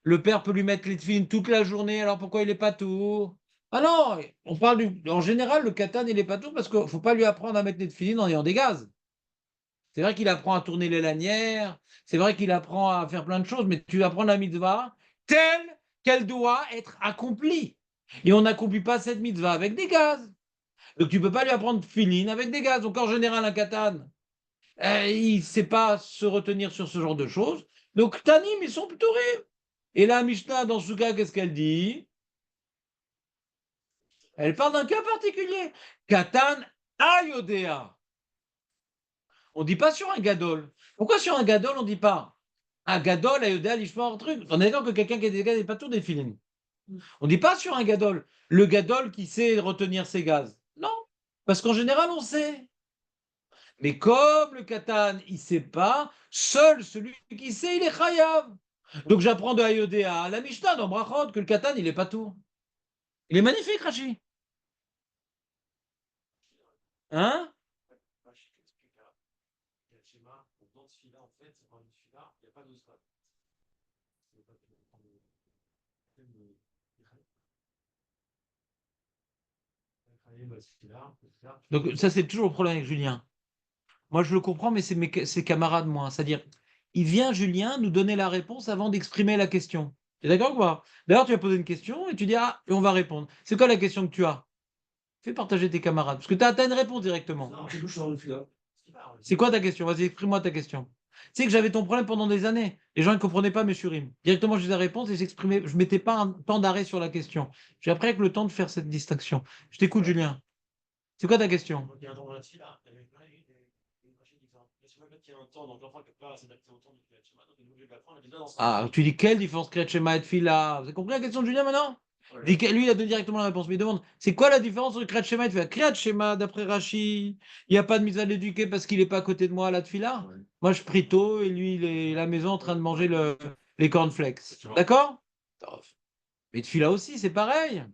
Le père peut lui mettre les tefillin toute la journée, alors pourquoi il n'est pas tout? Ah non, on parle en général, le katan, il n'est pas tout parce qu'il ne faut pas lui apprendre à mettre les tefillin en ayant des gaz. C'est vrai qu'il apprend à tourner les lanières, c'est vrai qu'il apprend à faire plein de choses, mais tu apprends la mitzvah telle qu'elle doit être accomplie. Et on n'accomplit pas cette mitzvah avec des gaz. Donc tu ne peux pas lui apprendre filine avec des gaz. Donc en général, un katan, il ne sait pas se retenir sur ce genre de choses. Donc Tanim, ils sont plutôt rires. Et la Mishnah, dans ce cas, qu'est-ce qu'elle dit? Elle parle d'un cas particulier. Katan ayodea. On ne dit pas sur un gadol. Pourquoi sur un gadol, on ne dit pas un gadol ayodea lishmor un truc? On est d'accord que quelqu'un qui a des gaz n'est pas tout des filines. On ne dit pas sur un gadol. Le gadol qui sait retenir ses gaz. Non. Parce qu'en général, on sait. Mais comme le katan, il ne sait pas, seul celui qui sait, il est chayav. Donc j'apprends de Ayodéa à la Mishnah dans Brachot que le katan, il n'est pas tout. Il est magnifique, Rashi. Hein? Donc ça, c'est toujours le problème avec Julien. Moi, je le comprends, mais c'est ses camarades, moi. C'est-à-dire, il vient, Julien, nous donner la réponse avant d'exprimer la question. Tu es d'accord ou pas? D'ailleurs, tu vas poser une question et tu dis: «Ah» et on va répondre. C'est quoi la question que tu as? Fais partager tes camarades, parce que tu as une réponse directement. Non, c'est touche dans le fil. C'est quoi ta question? Vas-y, exprime-moi ta question. Tu sais que j'avais ton problème pendant des années. Les gens ne comprenaient pas mes shurim. Directement, je disais la réponse et j'exprimais, je mettais pas un temps d'arrêt sur la question. J'ai appris avec le temps de faire cette distinction. Je t'écoute, Julien. C'est quoi ta question? Il y a un temps dans la fila, il y avait une machine différente. Mais c'est pas le fait qu'il y a un temps, donc l'enfant ne peut pas s'adapter au temps du Kriyat Shema, donc il est obligé de l'apprendre, il est déjà dans son Ah, tu dis quelle différence Kriyat Shema et Tfila? Vous avez compris la question de Julien maintenant? Lui, il a donné directement la réponse, mais il demande c'est quoi la différence entre Kriyat Shema et Tfila? Kriyat Shema, d'après Rashi, il n'y a pas de mise à l'éduquer parce qu'il n'est pas à côté de moi à la Tfila. Ouais. Moi, je prie tôt et lui, il est à la maison en train de manger les cornflakes. D'accord? Mais Tfila aussi, c'est pareil.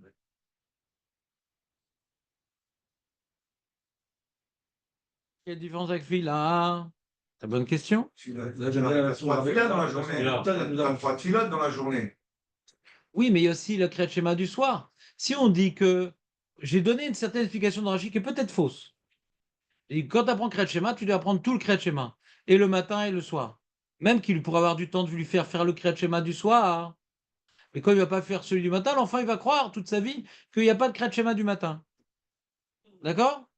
Quelle différence avec Tfila? C'est une bonne question. Là, j'aimerais la version avec Tfilotes dans la journée. T'as 3 tfilotes dans la journée. Oui, mais il y a aussi le Kriyat Shema du soir. Si on dit que j'ai donné une certaine explication de Rashi qui est peut-être fausse. Et quand tu apprends Kriyat Shema, tu dois apprendre tout le Kriyat Shema, et le matin et le soir. Même qu'il pourrait avoir du temps de lui faire le Kriyat Shema du soir. Mais quand il ne va pas faire celui du matin, l'enfant il va croire toute sa vie qu'il n'y a pas de Kriyat Shema du matin. D'accord?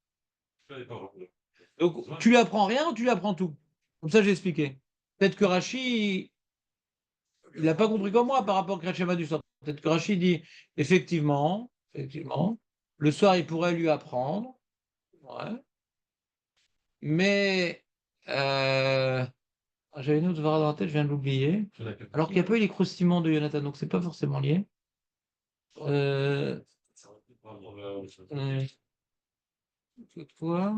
Donc tu lui apprends rien ou tu lui apprends tout? Comme ça j'ai expliqué. Peut-être que Rashi, il n'a pas compris comme moi par rapport au Kriyat Shema du soir. Peut-être que Rashi dit effectivement, le soir il pourrait lui apprendre. Ouais. Mais j'avais une autre varade dans la tête, je viens de l'oublier. Alors qu'il n'y a pas eu les croustillements de Jonathan, donc c'est pas forcément lié. Euh, quoi?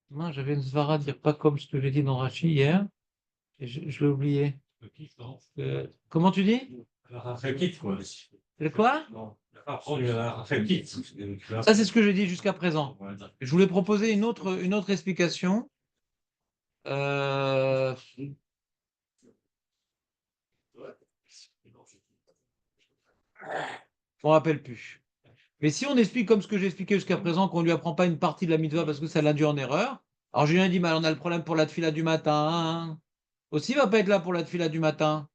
Non, j'avais une svara dire pas comme ce que j'ai dit dans Rachi hier, et je l'ai oublié. Comment tu dis? Le quoi? Ça, c'est ce que j'ai dit jusqu'à présent. Je voulais proposer une autre explication. Je m'en rappelle plus. Mais si on explique comme ce que j'ai expliqué jusqu'à présent, qu'on ne lui apprend pas une partie de la mitzvah parce que ça l'induit en erreur. Alors Julien dit, mais on a le problème pour la tfila du matin. Aussi, il va pas être là pour la tfila du matin.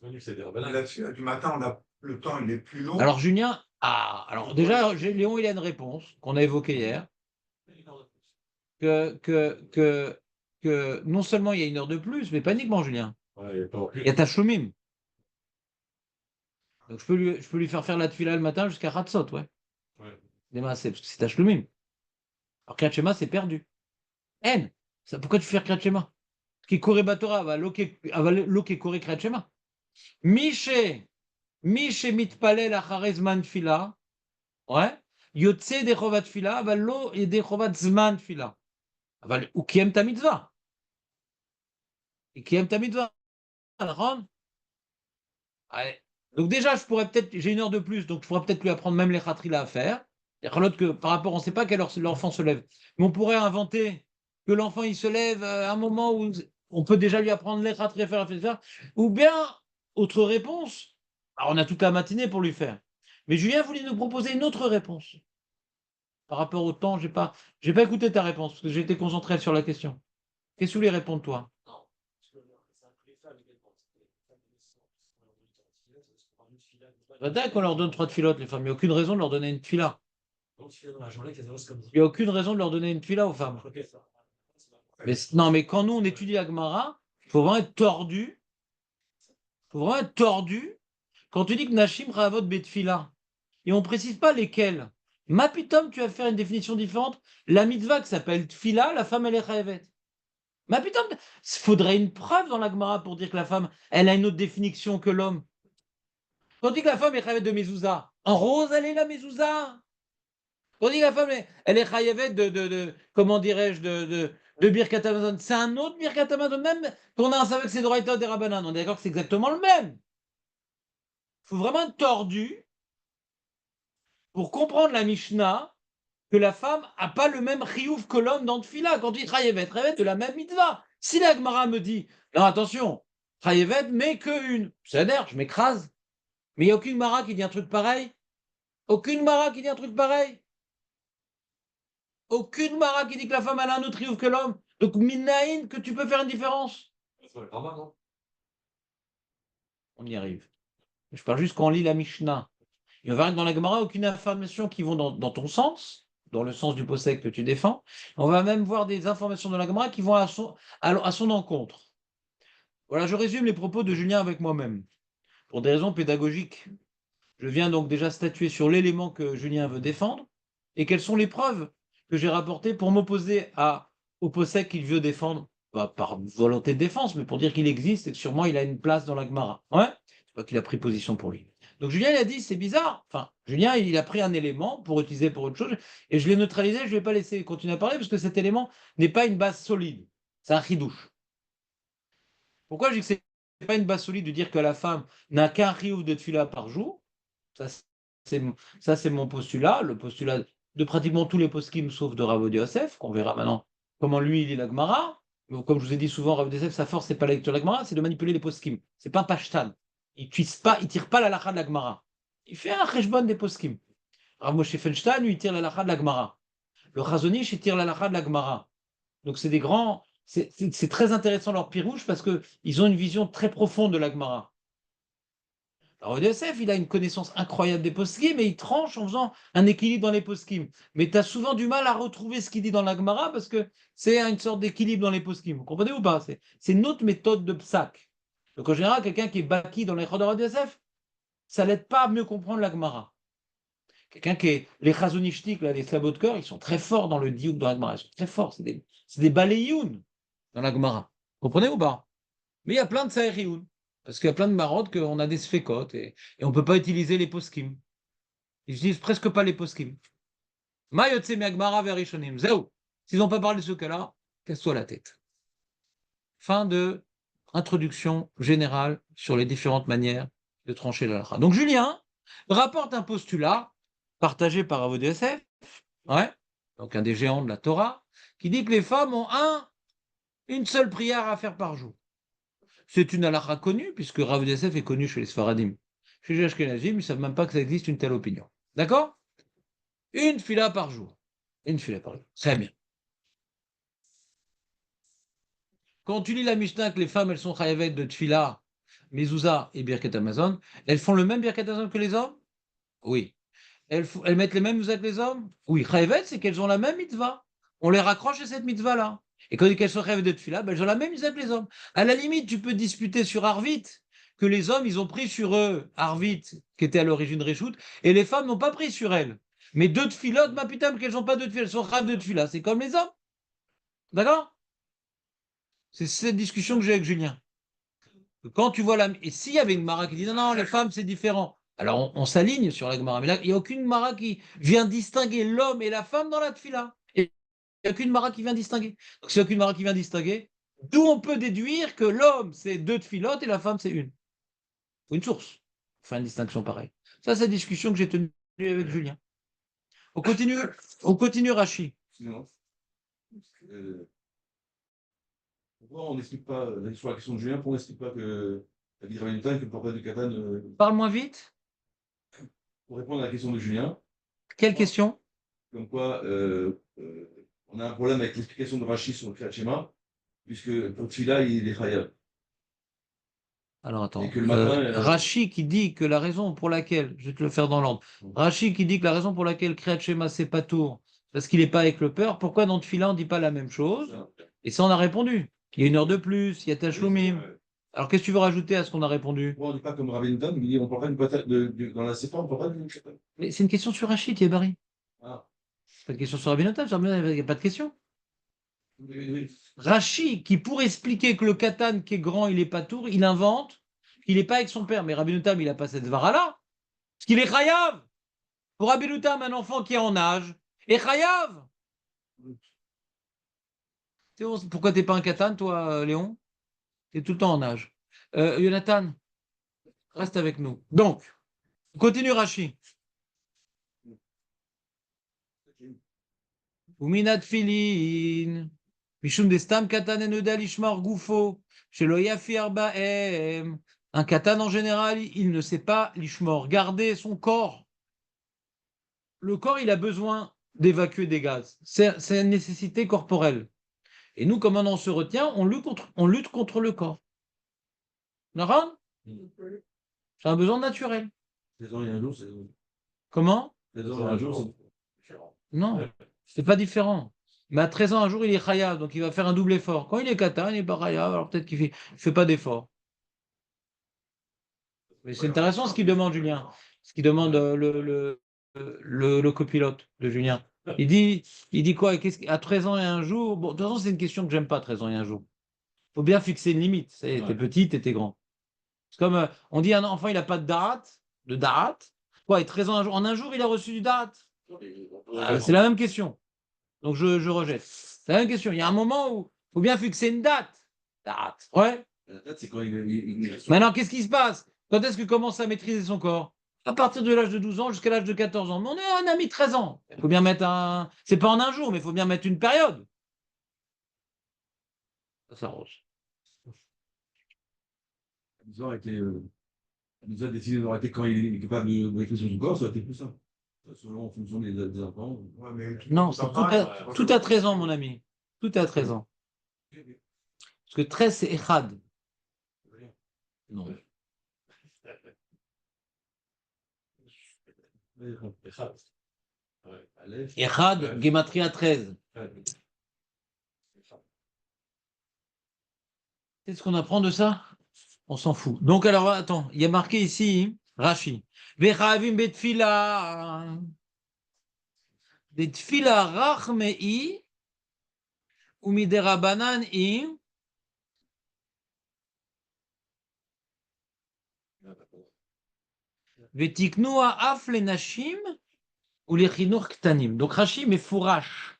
La tfila du matin, le temps il est plus long. Alors Julien, alors déjà, Léon, il a une réponse qu'on a évoquée hier. Que non seulement il y a une heure de plus, mais pas uniquement Julien. Il y a Tachloumim. Donc je peux lui faire la tfila le matin jusqu'à Ratzot, ouais. Des massés, parce que c'est Tachloumim. Alors Kriyat Shema, c'est perdu. N. Pourquoi tu fais Kriyat Shema? Qui Koré Batora va loquer Koré Kriyat Shema. Miché mitpalel acharez zman tfila. Ouais. Yotze dechovat tfila, אבל לא ידי חובת זמן תפילה. אבל הוא קיים את המצווה. Il קיים את המצווה, נכון? Allez. Donc déjà, j'ai une heure de plus, donc je pourrais peut-être lui apprendre même les khatrila à faire. L'autre que par rapport, on ne sait pas quelle heure l'enfant se lève. Mais on pourrait inventer que l'enfant il se lève à un moment où on peut déjà lui apprendre les khatrila à faire. Ou bien, autre réponse, alors on a toute la matinée pour lui faire. Mais Julien voulait nous proposer une autre réponse. Par rapport au temps, j'ai pas écouté ta réponse, parce que j'ai été concentré sur la question. Qu'est-ce que vous voulez répondre, toi? D'accord qu'on leur donne 3 filotes, les femmes. Il n'y a aucune raison de leur donner une fila. Il n'y a aucune raison de leur donner une fila aux femmes. Mais, non, mais quand nous, on étudie la Gemara, il faut vraiment être tordu. Il faut vraiment être tordu. Quand tu dis que Nashim Ravot Betfila, et on ne précise pas lesquels. Mapitom, tu vas faire une définition différente. La mitzvah qui s'appelle Tfila, la femme, elle est Chayavet. Mapitom, il faudrait une preuve dans la Gemara pour dire que la femme, elle a une autre définition que l'homme. Quand on dit que la femme est chayavet de mezouza, en rose, elle est la mezouza. Quand on dit que la femme, elle est chayavet comment dirais-je, de Birkat Hamazon, c'est un autre Birkat Hamazon, même qu'on a un savait que c'est Doraïta des Rabbanan. On est d'accord que c'est exactement le même. Il faut vraiment être tordu pour comprendre la Mishnah que la femme n'a pas le même chiouf que l'homme dans le fila. Quand il dit chayavet de la même mitzvah. Si la Gemara me dit, non, attention, chayavet, mais qu'une, c'est-à-dire, je m'écrase. Mais il n'y a aucune Mara qui dit un truc pareil. Aucune Mara qui dit un truc pareil. Aucune Mara qui dit que la femme elle a un autre triomphe que l'homme. Donc, minaïn, que tu peux faire une différence. On y arrive. Je parle juste quand on lit la Mishnah. Il va y avoir dans la Gemara aucune information qui vont dans ton sens, dans le sens du possède que tu défends. On va même voir des informations dans la Gemara qui vont à son encontre. Voilà, je résume les propos de Julien avec moi-même. Pour des raisons pédagogiques, je viens donc déjà statuer sur l'élément que Julien veut défendre et quelles sont les preuves que j'ai rapportées pour m'opposer au possède qu'il veut défendre, pas par volonté de défense, mais pour dire qu'il existe et que sûrement il a une place dans la Gemara. Ouais, c'est pas qu'il a pris position pour lui. Donc Julien il a dit c'est bizarre. Enfin, Julien il a pris un élément pour utiliser pour autre chose et je l'ai neutralisé. Je ne vais pas laisser continuer à parler parce que cet élément n'est pas une base solide. C'est un chidouche. Pourquoi je dis que c'est pas une base solide de dire que la femme n'a qu'un riouf de tefila par jour? Ça, c'est mon postulat, le postulat de pratiquement tous les poskim sauf de Rav Yosef, qu'on verra maintenant comment lui il lit la Gemara. Comme je vous ai dit souvent, Rav Yosef, sa force, c'est pas la lecture de la Gemara, c'est de manipuler les poskim. C'est pas un pashtan. Il tire pas la lacha de la Gemara. Il fait un cheshbon des poskim. Rav Moshe Feinstein, lui, il tire la lacha de la Gemara. Le Chazonish, il tire la lacha de la Gemara. Donc c'est des grands. C'est très intéressant leur pirouche parce qu'ils ont une vision très profonde de la Gemara. Alors, EDSF, il a une connaissance incroyable des poskim et il tranche en faisant un équilibre dans les poskim. Mais tu as souvent du mal à retrouver ce qu'il dit dans la Gemara parce que c'est une sorte d'équilibre dans les poskim. Vous comprenez ou pas? C'est une autre méthode de psak. Donc en général, quelqu'un qui est baki dans les Chodor EDSF, ça l'aide pas à mieux comprendre la Gemara. Quelqu'un qui est. Les chazonishtiques, là, les slabot de cœur, ils sont très forts dans le diouk dans la Gemara. Ils sont très forts. C'est des balayoun dans la Gemara. Vous comprenez ou pas? Mais il y a plein de saérioun. Parce qu'il y a plein de marottes qu'on a des sfécotes et on ne peut pas utiliser les poskim. Ils utilisent presque pas les poskim. S'ils n'ont pas parlé de ce cas-là, casse-toi la tête. Fin de introduction générale sur les différentes manières de trancher la halakha. Donc Julien rapporte un postulat partagé par Rav DSF, ouais, donc un des géants de la Torah, qui dit que les femmes ont une seule prière à faire par jour. C'est une halakha connue, puisque Rav Yosef est connu chez les Sfaradim. Chez les Ashkenazim, ils ne savent même pas que ça existe une telle opinion. D'accord? Une fila par jour. Une fila par jour. Très bien. Quand tu lis la Mishnah que les femmes, elles sont chayavet de tfila, mezouza et birket Amazon, elles font le même birket Amazon que les hommes? Oui. Elles mettent les mêmes mezouza que les hommes? Oui. Chayavet, c'est qu'elles ont la même mitzvah. On les raccroche à cette mitzvah-là. Et quand elles sont chayavet de tfila, elles ont la même mitzvah que les hommes. À la limite, tu peux disputer sur Arvit que les hommes, ils ont pris sur eux Arvit, qui était à l'origine Réchout, et les femmes n'ont pas pris sur elles. Mais deux tfilotes, ma putain, qu'elles n'ont pas deux tfilotes, elles sont chayavet de tfila. C'est comme les hommes. D'accord? C'est cette discussion que j'ai avec Julien. Quand tu vois et s'il y avait une Mara qui dit non, non, les femmes, c'est différent. Alors on s'aligne sur la Gemara. Mais là, il n'y a aucune Mara qui vient distinguer l'homme et la femme dans la tfila. Et il n'y a aucune Mara qui vient distinguer. Donc s'il n'y a aucune Mara qui vient distinguer, d'où on peut déduire que l'homme, c'est deux tfilotes et la femme, c'est une. Faut une source. Enfin, une distinction pareille. Ça, c'est la discussion que j'ai tenue avec Julien. On continue Rachi. Sinon, pourquoi on n'explique pas, sur la question de Julien, pourquoi on n'explique pas que la vie de que le portrait du Katan, Parle moins vite. pour répondre à la question de Julien, Quelle question? comme quoi on a un problème avec l'explication de Rachid sur le Kriyat Shema, puisque pour celui-là, il est khayab. Alors attends, Et que le matin, Rachi qui dit que la raison pour laquelle, je vais te le faire dans l'ordre, Rachi qui dit que la raison pour laquelle Kriyat Shema c'est pas tour, parce qu'il n'est pas avec le peur, pourquoi dans Tfila on ne dit pas la même chose? Et ça on a répondu. Il y a une heure de plus, il y a Tachlumim. Alors qu'est-ce que tu veux rajouter à ce qu'on a répondu? Pourquoi on ne dit pas comme Rabbi Natan, il dit on ne parle pas du Katan, dans la Sefa, on ne parle pas du Katan. Mais c'est une question sur Rachi, Thierry. Ah. C'est pas une question sur Rabbi Natan, il n'y a pas de question. Oui. Rachi, qui pour expliquer que le Katan qui est grand, il n'est pas tour, il invente qu'il n'est pas avec son père. Mais Rabbi Natan, il n'a pas cette vara-là. Parce qu'il est chayav. Pour Rabbi Natan, un enfant qui est en âge est chayav. Pourquoi tu n'es pas un Katan, toi, Léon? Tu es tout le temps en âge. Jonathan, reste avec nous. Donc, on continue Rachi. Uminat filin. Mishum destam katan enodal ishmar goufo. Chez le yafir baem. Un katan en général, il ne sait pas l'ishmor, garder son corps. Le corps, il a besoin d'évacuer des gaz. C'est une nécessité corporelle. Et nous, comme on se retient, on lutte contre le corps. D'accord? C'est un besoin naturel. 16 ans et un jour, c'est. Comment? 16 ans et un jour, c'est. Non, c'est pas différent. Mais à 13 ans, un jour, il est chayav, donc il va faire un double effort. Quand il est katan, il n'est pas chayav, alors peut-être qu'il fait pas d'effort. Mais c'est intéressant ce qu'il demande, Julien. Ce qu'il demande le copilote de Julien. Il dit quoi? À 13 ans et un jour, bon, de toute façon, c'est une question que j'aime pas, 13 ans et un jour. Il faut bien fixer une limite. T'es petit, t'es grand. C'est comme, on dit un enfant, il n'a pas de darat. Quoi, et 13 ans un jour, en un jour, il a reçu du darat. C'est la même question. Donc, je rejette. C'est la même question. Il y a un moment où il faut bien fixer une date. Darat. Ouais. La date, c'est quand Maintenant, qu'est-ce qui se passe? Quand est-ce qu'il commence à maîtriser son corps? À partir de l'âge de 12 ans jusqu'à l'âge de 14 ans. Mais on est un ami 13 ans. Il faut bien mettre un. C'est pas en un jour, mais il faut bien mettre une période. Ça s'arrose. Nous a été, nous a décidé d'arrêter quand il est capable de maîtriser son corps, ça a été plus simple. Selon en fonction des enfants. Ouais, mais Non, c'est tout à 13 ans, mon ami. Tout à 13 ans. Parce que 13, c'est Echad. Non. Echad, Gematria 13. Qu'est-ce qu'on apprend de ça? On s'en fout. Donc, alors, attends, il y a marqué ici, Rashi. Vechavim betfila. Betfila rachmei. Umiderabanan i. Vetiknua af lenashim. Ou les chinuch ktanim. Donc, Rashi, mais fourrache.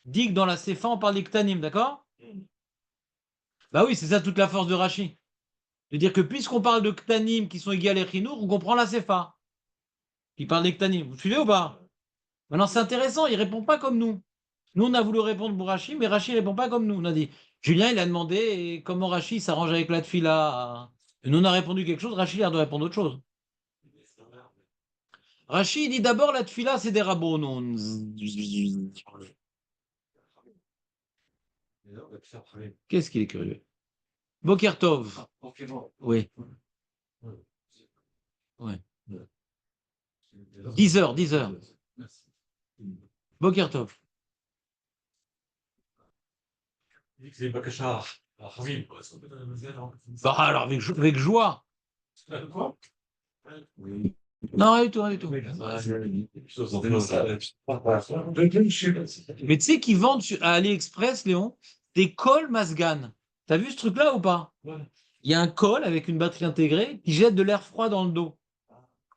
Dit que dans la Sefa, on parle des ktanim, d'accord? Bah oui, c'est ça toute la force de Rashi. De dire que puisqu'on parle de ktanim qui sont égales à chinour, on comprend la Sefa. Qui parle des ktanim. Vous suivez ou pas? Maintenant, c'est intéressant, il répond pas comme nous. Nous, on a voulu répondre pour Rashi, mais Rashi répond pas comme nous. On a dit, Julien, il a demandé comment Rashi s'arrange avec la tfila. Et nous, on a répondu quelque chose, Rashi a l'air de répondre autre chose. Rashi, il dit d'abord, la tfila, c'est des rabbonon. Qu'est-ce qu'il est curieux. Boker Tov. Oui. Oui. 10 heures, 10 heures. Boker Tov. Il dit que c'est Bakachar. Bah, alors, avec joie. Quoi? Non, rien du tout, rien du tout. Mais tu sais qu'ils vendent à AliExpress, Léon, des cols Masgan. T'as vu ce truc-là ou pas? Il y a un col avec une batterie intégrée qui jette de l'air froid dans le dos.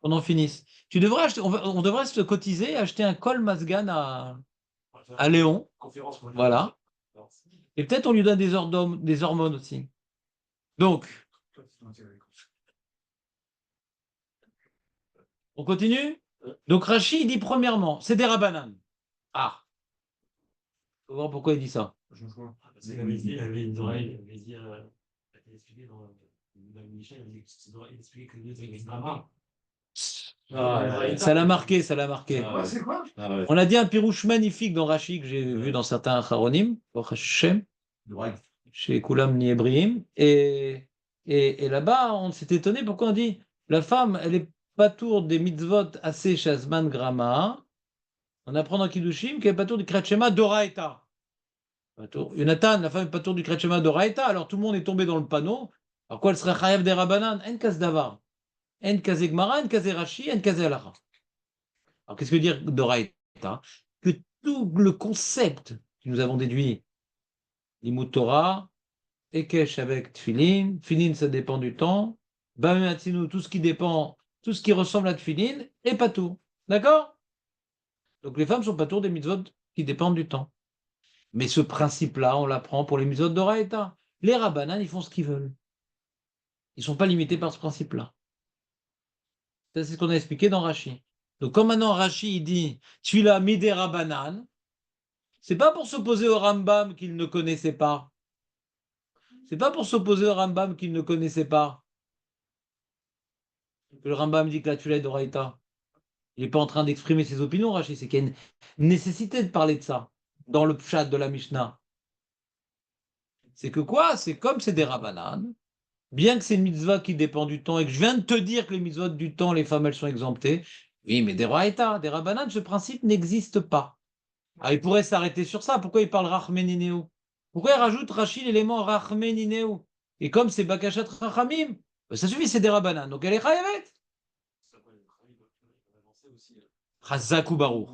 On en finisse. Tu devrais acheter, on devrait se cotiser et acheter un col Masgan à Léon. Voilà. Et peut-être on lui donne des hormones aussi. Donc, on continue? Donc Rachid il dit premièrement, c'est des rabananes. Ah, faut voir pourquoi il dit ça. Parce qu'il avait dit, il avait une oreille, il avait dit, il avait expliqué dans la Mishnah, il expliquait que les drama. Ça l'a marqué, ça l'a marqué. Ouais, c'est quoi? On a dit un pirouche magnifique dans Rachid que j'ai vu dans certains Charonim, chez Koulam Niebrihim. Et là-bas, on s'est étonné pourquoi on dit la femme, elle est pas tour des mitzvot assez shazman grama. On apprend dans Kiddushim qu'elle est pas tour du Kretchema d'Oraita. Yonatan, la femme est pas tour du Kretchema d'Oraita, alors tout le monde est tombé dans le panneau. Alors quoi, elle serait chayav des Rabanan? En kas davar. En kazé Gmara, en kazé Rashi, en kazé Alacha. Alors qu'est-ce que veut dire d'Oraita? Que tout le concept que nous avons déduit, l'imut Torah, Ekesh avec Tfilin, Tfilin ça dépend du temps, Bameatzinu, tout ce qui dépend, tout ce qui ressemble à Tfilin, et pas tout. D'accord? Donc les femmes sont pas tour des mitzvot qui dépendent du temps. Mais ce principe-là, on l'apprend pour les mitzvot d'Oraita. Les rabbanan, ils font ce qu'ils veulent. Ils ne sont pas limités par ce principe-là. C'est ce qu'on a expliqué dans Rashi. Donc comme maintenant Rashi il dit tu l'as mis des rabbanan, c'est pas pour s'opposer au Rambam qu'il ne connaissait pas. C'est pas pour s'opposer au Rambam qu'il ne connaissait pas. Que le Rambam dit que la tula est d'Oraita. Il n'est pas en train d'exprimer ses opinions, Rashi. C'est qu'il y a une nécessité de parler de ça dans le pshat de la Mishnah. C'est que quoi? C'est comme c'est des rabbanan, bien que c'est une mitzvah qui dépend du temps et que je viens de te dire que les mitzvot du temps, les femmes, elles sont exemptées. Oui, mais des raïta, des rabbanan, ce principe n'existe pas. Ah, il pourrait s'arrêter sur ça. Pourquoi il parle rachmenineu? Pourquoi il rajoute Rachid l'élément rachmenineu? Et comme c'est bakashat rachamim, ben ça suffit, c'est des rabbanan. Donc elle est chayavet. Chazak ou baruch.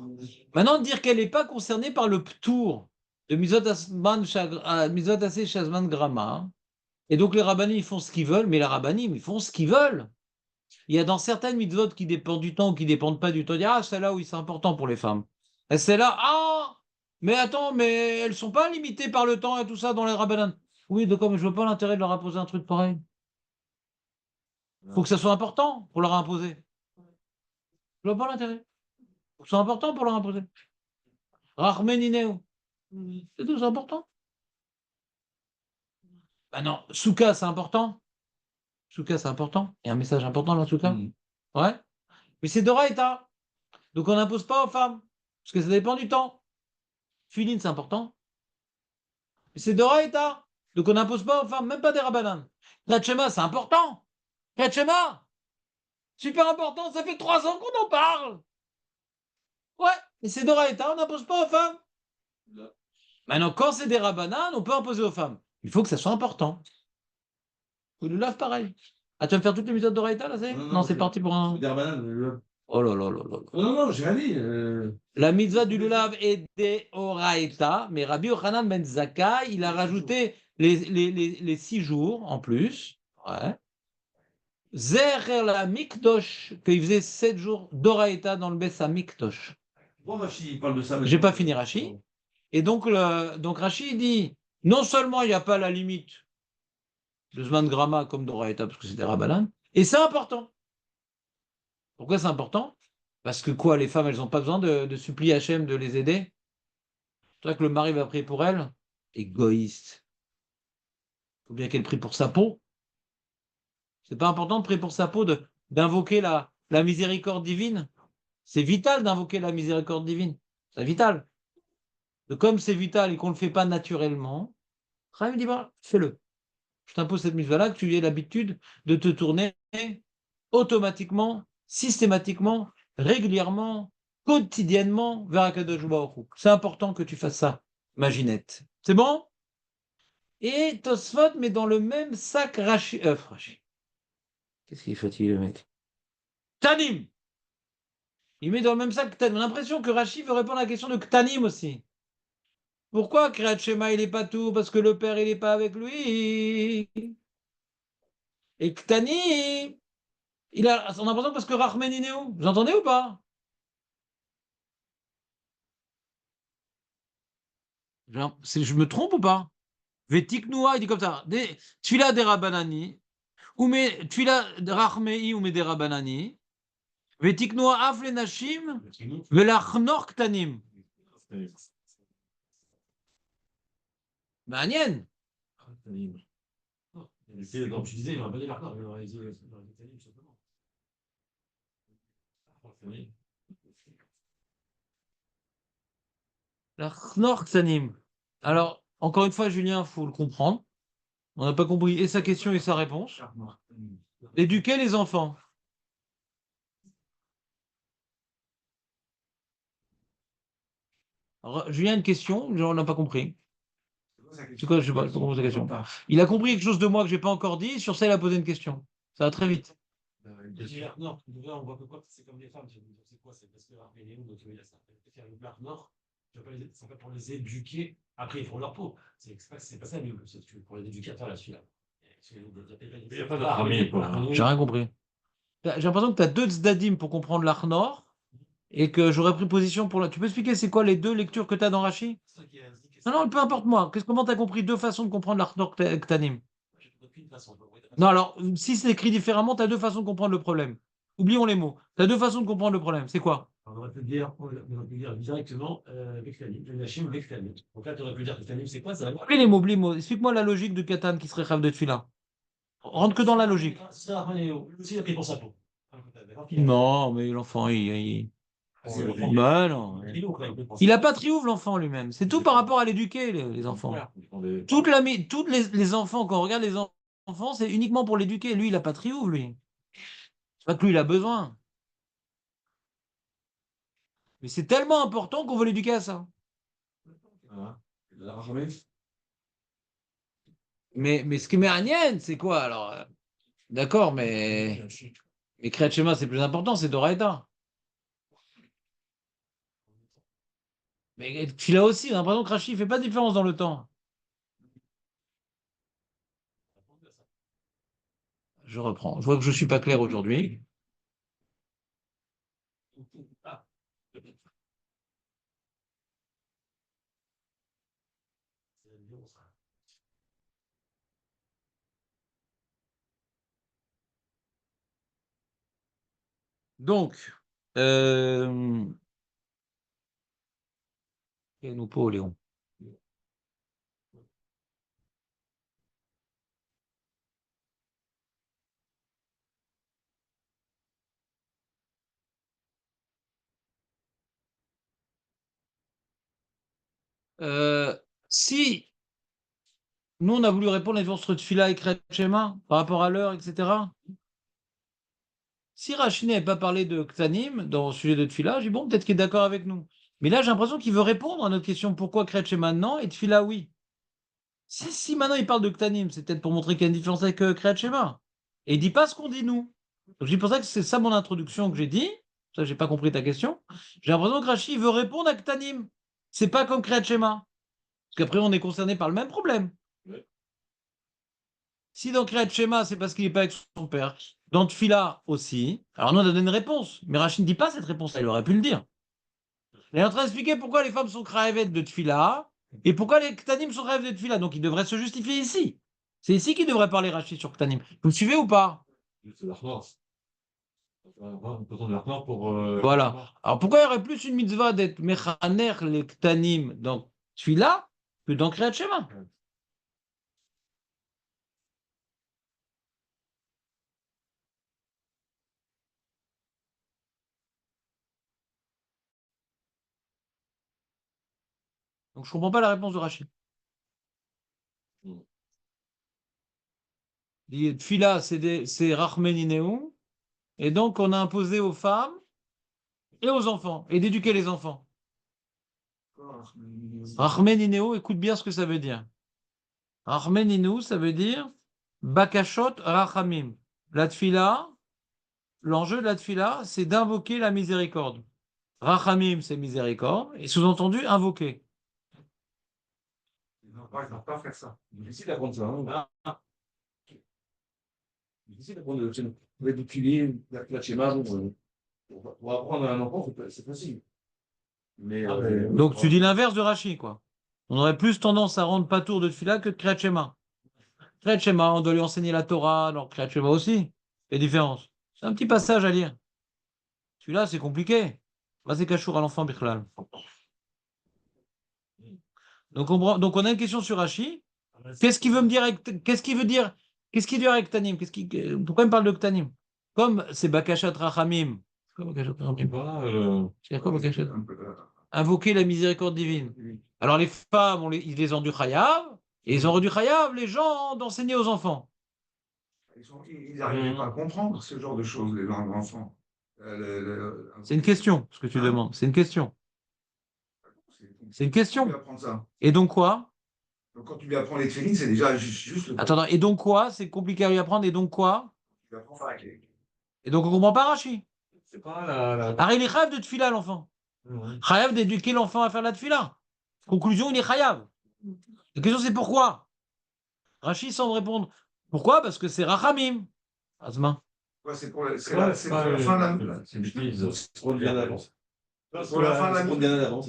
Maintenant, dire qu'elle n'est pas concernée par le ptour de Mizot Aseh Shazman Grama, et donc les rabbanim ils font ce qu'ils veulent, mais les rabbanim ils font ce qu'ils veulent. Il y a dans certaines mitzvot qui dépendent du temps ou qui ne dépendent pas du temps. Ah, celle-là, oui, c'est important pour les femmes. Et celle-là, ah, mais attends, mais elles ne sont pas limitées par le temps et tout ça dans les rabbanan. Oui, d'accord, mais je ne vois pas l'intérêt de leur imposer un truc pareil. Il faut que ça soit important pour leur imposer. Je ne vois pas l'intérêt. Il faut que ce soit important pour leur imposer. Rachmenineu. C'est tout, c'est important. Ben non, Souka, c'est important. Souka, c'est important. Il y a un message important dans Souka. Ouais. Mais c'est Doraïta. Donc on n'impose pas aux femmes. Parce que ça dépend du temps. Filine, c'est important. Mais c'est Doraïta. Donc on n'impose pas aux femmes, même pas des rabbanan. Kratchema, c'est important. Kratchema, super important, ça fait 3 ans qu'on en parle. Ouais, mais c'est Doraïta, on n'impose pas aux femmes. Maintenant, quand c'est des rabbanan, on peut imposer aux femmes. Il faut que ça soit important. Vous le lave pareil. Ah, tu vas me faire toutes les méthodes d'Oraïta, là, c'est? Non, c'est parti pour un. Des rabbanan, Oh là là là là. non, j'ai rien dit. La mitzvah du lulav est des Oraïta, mais Rabbi Yochanan ben Zakkai, il a rajouté les 6 jours en plus. Ouais. Zer la Mikdosh, qu'il faisait 7 jours d'Oraïta dans le Bessa Mikdosh. Pourquoi Rashi parle de ça? J'ai pas fini Rashi. Et donc, donc Rashi dit non seulement il n'y a pas la limite de Zman Grama comme d'Oraïta, parce que c'est des Rabbanan, et c'est important. Pourquoi c'est important? Parce que quoi, les femmes, elles n'ont pas besoin de supplier Hachem de les aider? C'est vrai que le mari va prier pour elles? Égoïste. Il faut bien qu'elle prie pour sa peau. C'est pas important de prier pour sa peau, d'invoquer la miséricorde divine? C'est vital d'invoquer la miséricorde divine. C'est vital. Donc, comme c'est vital et qu'on ne le fait pas naturellement, Chaim dit, bah, fais-le. Je t'impose cette mise-là, que tu aies l'habitude de te tourner automatiquement, systématiquement, régulièrement, quotidiennement vers Akadosh Baruch Hu. C'est important que tu fasses ça, ma Ginette. C'est bon? Et Tosfot met dans le même sac Rashi. Qu'est-ce qu'il est fatigué, le mec? Tanim! Il met dans le même sac Tanim. On a l'impression que Rashi veut répondre à la question de Ktanim aussi. Pourquoi Kriyat Shema, il n'est pas tout? Parce que le père, il n'est pas avec lui. Et Ktanim, on a l'impression parce que Rachmen est où? Vous entendez ou pas? Je me trompe ou pas? Vetiknoua, il dit comme ça. Tfila des Rabbanani, ou Tfila Rachmei ou des Rabbanani, Vetiknoua Afle Nashim, Velachnor Ktanim. Manien. Comme tu disais, il aurait pas dit l'accord, il aurait dit simplement. Lachnor Ktanim. Alors, encore une fois, Julien, il faut le comprendre. On n'a pas compris et sa question et sa réponse. Éduquer les enfants. Alors, Julien, une question, on n'a pas compris. C'est quoi, je sais pas compris sa question. Il a compris quelque chose de moi que je n'ai pas encore dit, sur ça, il a posé une question. Ça va très vite. Nord, on voit que quoi, c'est comme les femmes. C'est quoi? C'est parce que donc il y a ça. Faire le Black Nord, c'est pas pour les éduquer. Après, ils font leur peau. C'est pas ça, mais c'est pour les éducateurs là-dessus. Là. Il n'y a pas de J'ai rien compris. J'ai l'impression que tu as 2 tzdadim pour comprendre l'Arnor et que j'aurais pris position pour la. Tu peux expliquer c'est quoi les 2 lectures que tu as dans Rashi? Non, peu importe moi. Comment tu as compris 2 façons de comprendre l'Arnor Ktanim? Non, alors, si c'est écrit différemment, tu as 2 façons de comprendre le problème. Oublions les mots. Tu as 2 façons de comprendre le problème. C'est quoi? On aurait pu dire directement Vektanim, le Nashim Vektanim. Donc là, tu aurais pu dire Vektanim, c'est quoi ça? Oublie les mots, oublie les mots. Explique-moi la logique de Katan qui serait Chav de Tfila. Rentre que dans la logique. C'est la aussi, il a pris pour sa peau. Non, mais l'enfant, il Bah non. Il n'a pas triomphe l'enfant lui-même. C'est tout par rapport à l'éduquer, les enfants. Toutes les enfants, quand on regarde les enfants, c'est uniquement pour l'éduquer. Lui, il n'a pas triomphe, lui. C'est pas que lui, il a besoin. Mais c'est tellement important qu'on veut l'éduquer à ça. Mais ce qui m'est c'est quoi alors? D'accord, mais Kriyat Shema, c'est plus important, c'est Doraita. Mais Tfila aussi, j'ai l'impression que Rashi ne fait pas de différence dans le temps. Je reprends. Je vois que je ne suis pas clair aujourd'hui. Donc, et nous pas, Léon. Si nous, on a voulu répondre à l'histoire de Tfila et Kriyat Shema par rapport à l'heure, etc. Si Rachid n'avait pas parlé de Ktanim dans le sujet de Tfila, j'ai dit bon, peut-être qu'il est d'accord avec nous. Mais là, j'ai l'impression qu'il veut répondre à notre question pourquoi Kriyat Shema non et Tfila oui. Si maintenant il parle de Ktanim, c'est peut-être pour montrer qu'il y a une différence avec Kriyat Shema. Et il dit pas ce qu'on dit nous. Donc c'est pour ça que c'est ça mon introduction que j'ai dit. Ça, j'ai pas compris ta question. J'ai l'impression que Rachid veut répondre à Ktanim. C'est pas comme Kriyat Shema. Parce qu'après, on est concerné par le même problème. Si dans Kriyat Shema, c'est parce qu'il n'est pas avec son père. Dans Tfila aussi. Alors nous, on a donné une réponse. Mais Rachid ne dit pas cette réponse-là. Il aurait pu le dire. Il est en train d'expliquer pourquoi les femmes sont kraïvet de Tfila et pourquoi les Ktanim sont kraïvet de Tfila. Donc il devrait se justifier ici. C'est ici qu'il devrait parler Rachid sur Ktanim. Vous me suivez ou pas? Voilà. Alors pourquoi il y aurait plus une mitzvah d'être mechaner les Ktanim dans Tfila que dans Kriyat Shema? Donc je ne comprends pas la réponse de Rachid. Tfila, c'est Rachmenineum. Et donc, on a imposé aux femmes et aux enfants, et d'éduquer les enfants. Rachmenineum, écoute bien ce que ça veut dire. Rachmenineum, ça veut dire Bakashot Rachamim. La tfila, l'enjeu de la tfila, c'est d'invoquer la miséricorde. Rachamim, c'est miséricorde, et sous-entendu, invoquer. Non, je ne peux pas faire ça. Difficile d'apprendre ça. Hein. Difficile d'apprendre le pilier, la schéma. Pour apprendre à un enfant, c'est facile. Mais, donc tu dis l'inverse de Rachi, quoi. On aurait plus tendance à rendre Patour de Tfila que de Kriyat Shema. Kriyat Shema, on doit lui enseigner la Torah, alors Kriyat Shema aussi. Les différences. C'est un petit passage à lire. Celui-là, c'est compliqué. Vas-y, Kachour à l'enfant Bichlal. Donc on a une question sur Rachi. Qu'est-ce qu'il veut me dire avec, qu'est-ce qu'il veut dire, qu'est-ce qu'il dit avec Ktanim, pourquoi il me parle de Ktanim? Comme c'est Bakashat Rachamim. C'est quoi Bakashat? Invoquer la miséricorde divine. Alors les femmes, ils les ont du Chayav, et ils ont rendu Chayav les gens d'enseigner aux enfants. Ils n'arrivent pas à comprendre ce genre de choses, les enfants. C'est une question, ce que tu demandes. C'est une question. C'est une question. Et donc quoi? Donc quand tu lui apprends les tfilines, c'est déjà juste le. Attends, et donc quoi? C'est compliqué à lui apprendre, et donc quoi? Tu lui apprends ça avec les. Et donc on comprend pas Rachi. C'est pas la. Alors il est chayav de tfila l'enfant. Chayav d'éduquer l'enfant à faire la tfila. Conclusion, il est chayav. La question c'est pourquoi? Rachi semble répondre. Pourquoi? Parce que c'est Rachamim. Azma. Ouais, c'est pour la fin de la. C'est pour bien d'avance. Pour la fin de la. C'est bien d'avance.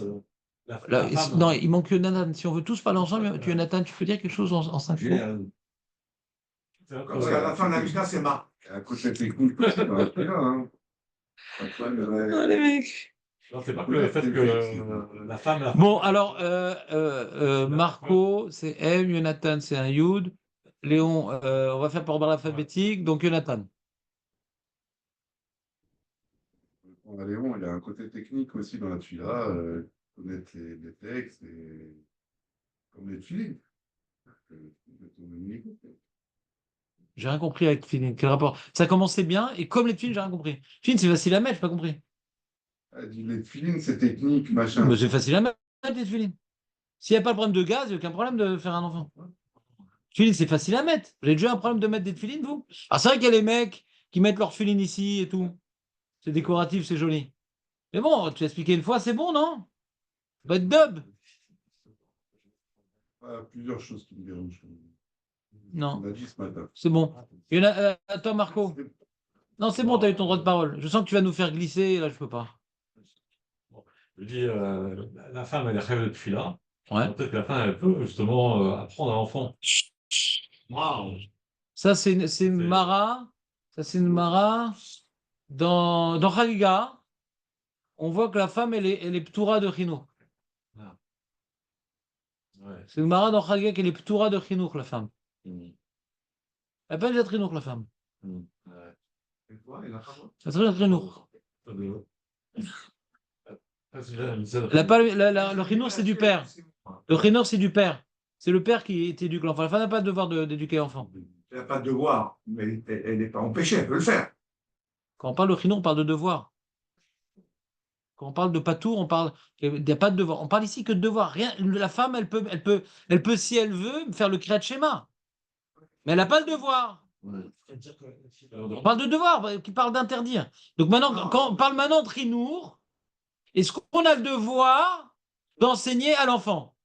Non, il manque Nathan. Si on veut tous parler ensemble, tu Nathan, tu peux dire quelque chose en 5 mots? Parce qu'à la fin de la Mishnah, c'est marre. À côté technique, c'est là. Les mecs. Non, c'est pas que le fait que la femme. Bon, alors, Marco, c'est M, Jonathan, c'est un Yud. Léon, on va faire par ordre alphabétique, donc Jonathan. Léon, il y a un côté technique aussi dans la tefila, connaître les textes et comme les tefilines. J'ai rien compris avec Tfilin. Quel rapport? Ça commençait bien, et comme les Tfilin, j'ai rien compris. Tfilin, c'est facile à mettre, j'ai pas compris. Elle dit les tefilines, c'est technique, machin. Mais c'est facile à mettre, les Tfilin. S'il n'y a pas le problème de gaz, il n'y a aucun problème de faire un enfant. Tfilin, c'est facile à mettre. Vous avez déjà un problème de mettre des Tfilin, vous? Ah, c'est vrai qu'il y a les mecs qui mettent leur Tfilin ici et tout. C'est décoratif, c'est joli. Mais bon, tu as expliqué une fois, c'est bon, non? Va être dub. Plusieurs choses qui me dérangent. Non, On a dit ce matin. c'est bon. Il y en a, attends, Marco. Non, c'est bon, tu as eu ton droit de parole. Je sens que tu vas nous faire glisser, là, je peux pas. Je dis, la femme, elle rêve depuis là. Ouais. Peut-être que la femme, elle peut justement apprendre à l'enfant. Waouh! Ça, c'est une Mara. Ça, c'est une Mara. Dans Chagiga, on voit que la femme, elle est Ptoura de Chinour. Ouais. C'est une Mara dans Chagiga qu'elle est Ptoura de Chinour, la femme. Mm. Elle peut être Chinour, la femme. Mm. Ouais. Elle peut être Chinour. Le Chinour, c'est du père. Le Chinour, c'est du père. C'est le père qui éduque l'enfant. La femme n'a pas de devoir d'éduquer l'enfant. Elle n'a pas de devoir, mais elle n'est pas empêchée, elle peut le faire. Quand on parle de Chinour, on parle de devoir. Quand on parle de patour, on parle. Il n'y a pas de devoir. On parle ici que de devoir. Rien. La femme, elle peut, si elle veut, faire le Kriyat Shema. Mais elle n'a pas le devoir. On parle de devoir, qui parle d'interdire. Donc maintenant, quand on parle maintenant de Chinour, est-ce qu'on a le devoir d'enseigner à l'enfant?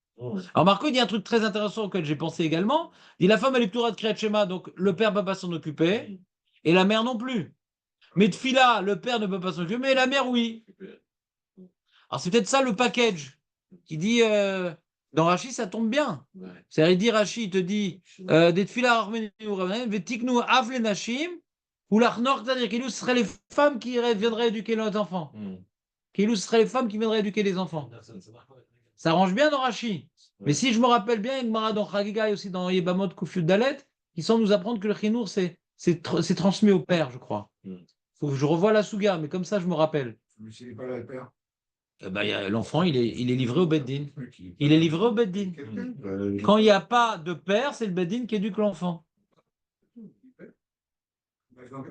Alors Marco, il dit un truc très intéressant auquel j'ai pensé également. Il dit la femme, elle est Ptoura de Kriyat Shema, donc le père ne peut pas s'en occuper, et la mère non plus. Mais de Tfila, le père ne peut pas s'en occuper, mais la mère, oui. Alors c'est peut-être ça le package qui dit dans Rashi, ça tombe bien. C'est-à-dire, il dit Rashi, il te dit des Tfila vetiknu avle nashim ou l'achnor, c'est-à-dire qu'il ce seraient les femmes qui viendraient éduquer leurs enfants. Qu'il ce seraient les femmes qui viendraient éduquer les enfants. Ça arrange bien dans Rashi. Mais si je me rappelle bien, Gemara dans Chagiga et aussi dans Yebamot Kufyud Dalet, ils semblent nous apprendre que le chinour, c'est transmis au père, je crois. Faut que je revoie la Souga, mais comme ça, je me rappelle. Mais s'il n'est pas là, le père. L'enfant, il est livré au Beddin. Il est livré au Beddin. Quand il n'y a pas de père, c'est le Beddin qui éduque l'enfant.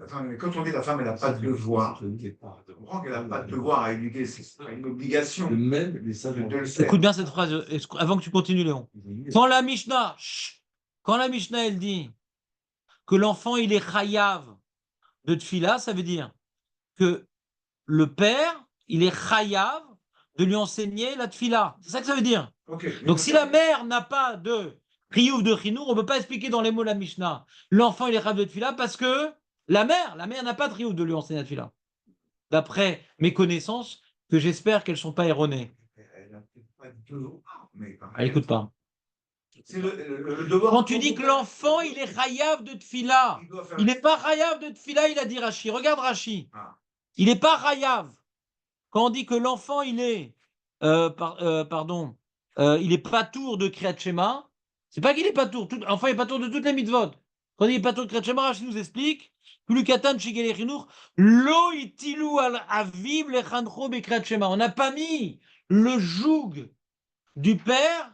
Attends, mais quand on dit la femme, elle n'a pas de devoir, on comprend qu'elle n'a pas de devoir à éduquer, c'est pas une obligation de le faire. Écoute bien cette phrase, avant que tu continues, Léon. Quand la Mishnah, elle dit que l'enfant, il est chayav de tfila, ça veut dire que le père, il est chayav de lui enseigner la tfila. C'est ça que ça veut dire. Okay. Donc si la mère n'a pas de riouf de chinour, on ne peut pas expliquer dans les mots la Mishnah. L'enfant, il est chayav de tfila parce que la mère n'a pas de riouf de lui enseigner la tfila. D'après mes connaissances, que j'espère qu'elles ne sont pas erronées. Elle n'a peut-être pas de devoir, mais Elle n'écoute pas. C'est le devoir. Quand tu dis que l'enfant, il est chayav de tfila, il n'est pas chayav de tfila, il a dit Rashi. Regarde Rashi. Il n'est pas chayav. Quand on dit que l'enfant, il est, il est patour de Kriyat Shema, c'est pas qu'il est patour. L'enfant est patour de toutes les mitzvot. Quand il est patour de Kriyat Shema, Rashi nous explique Kulukatan shigel echinur, lo itilu al aviv lechancho bekriyat Shema. On n'a pas mis le joug du père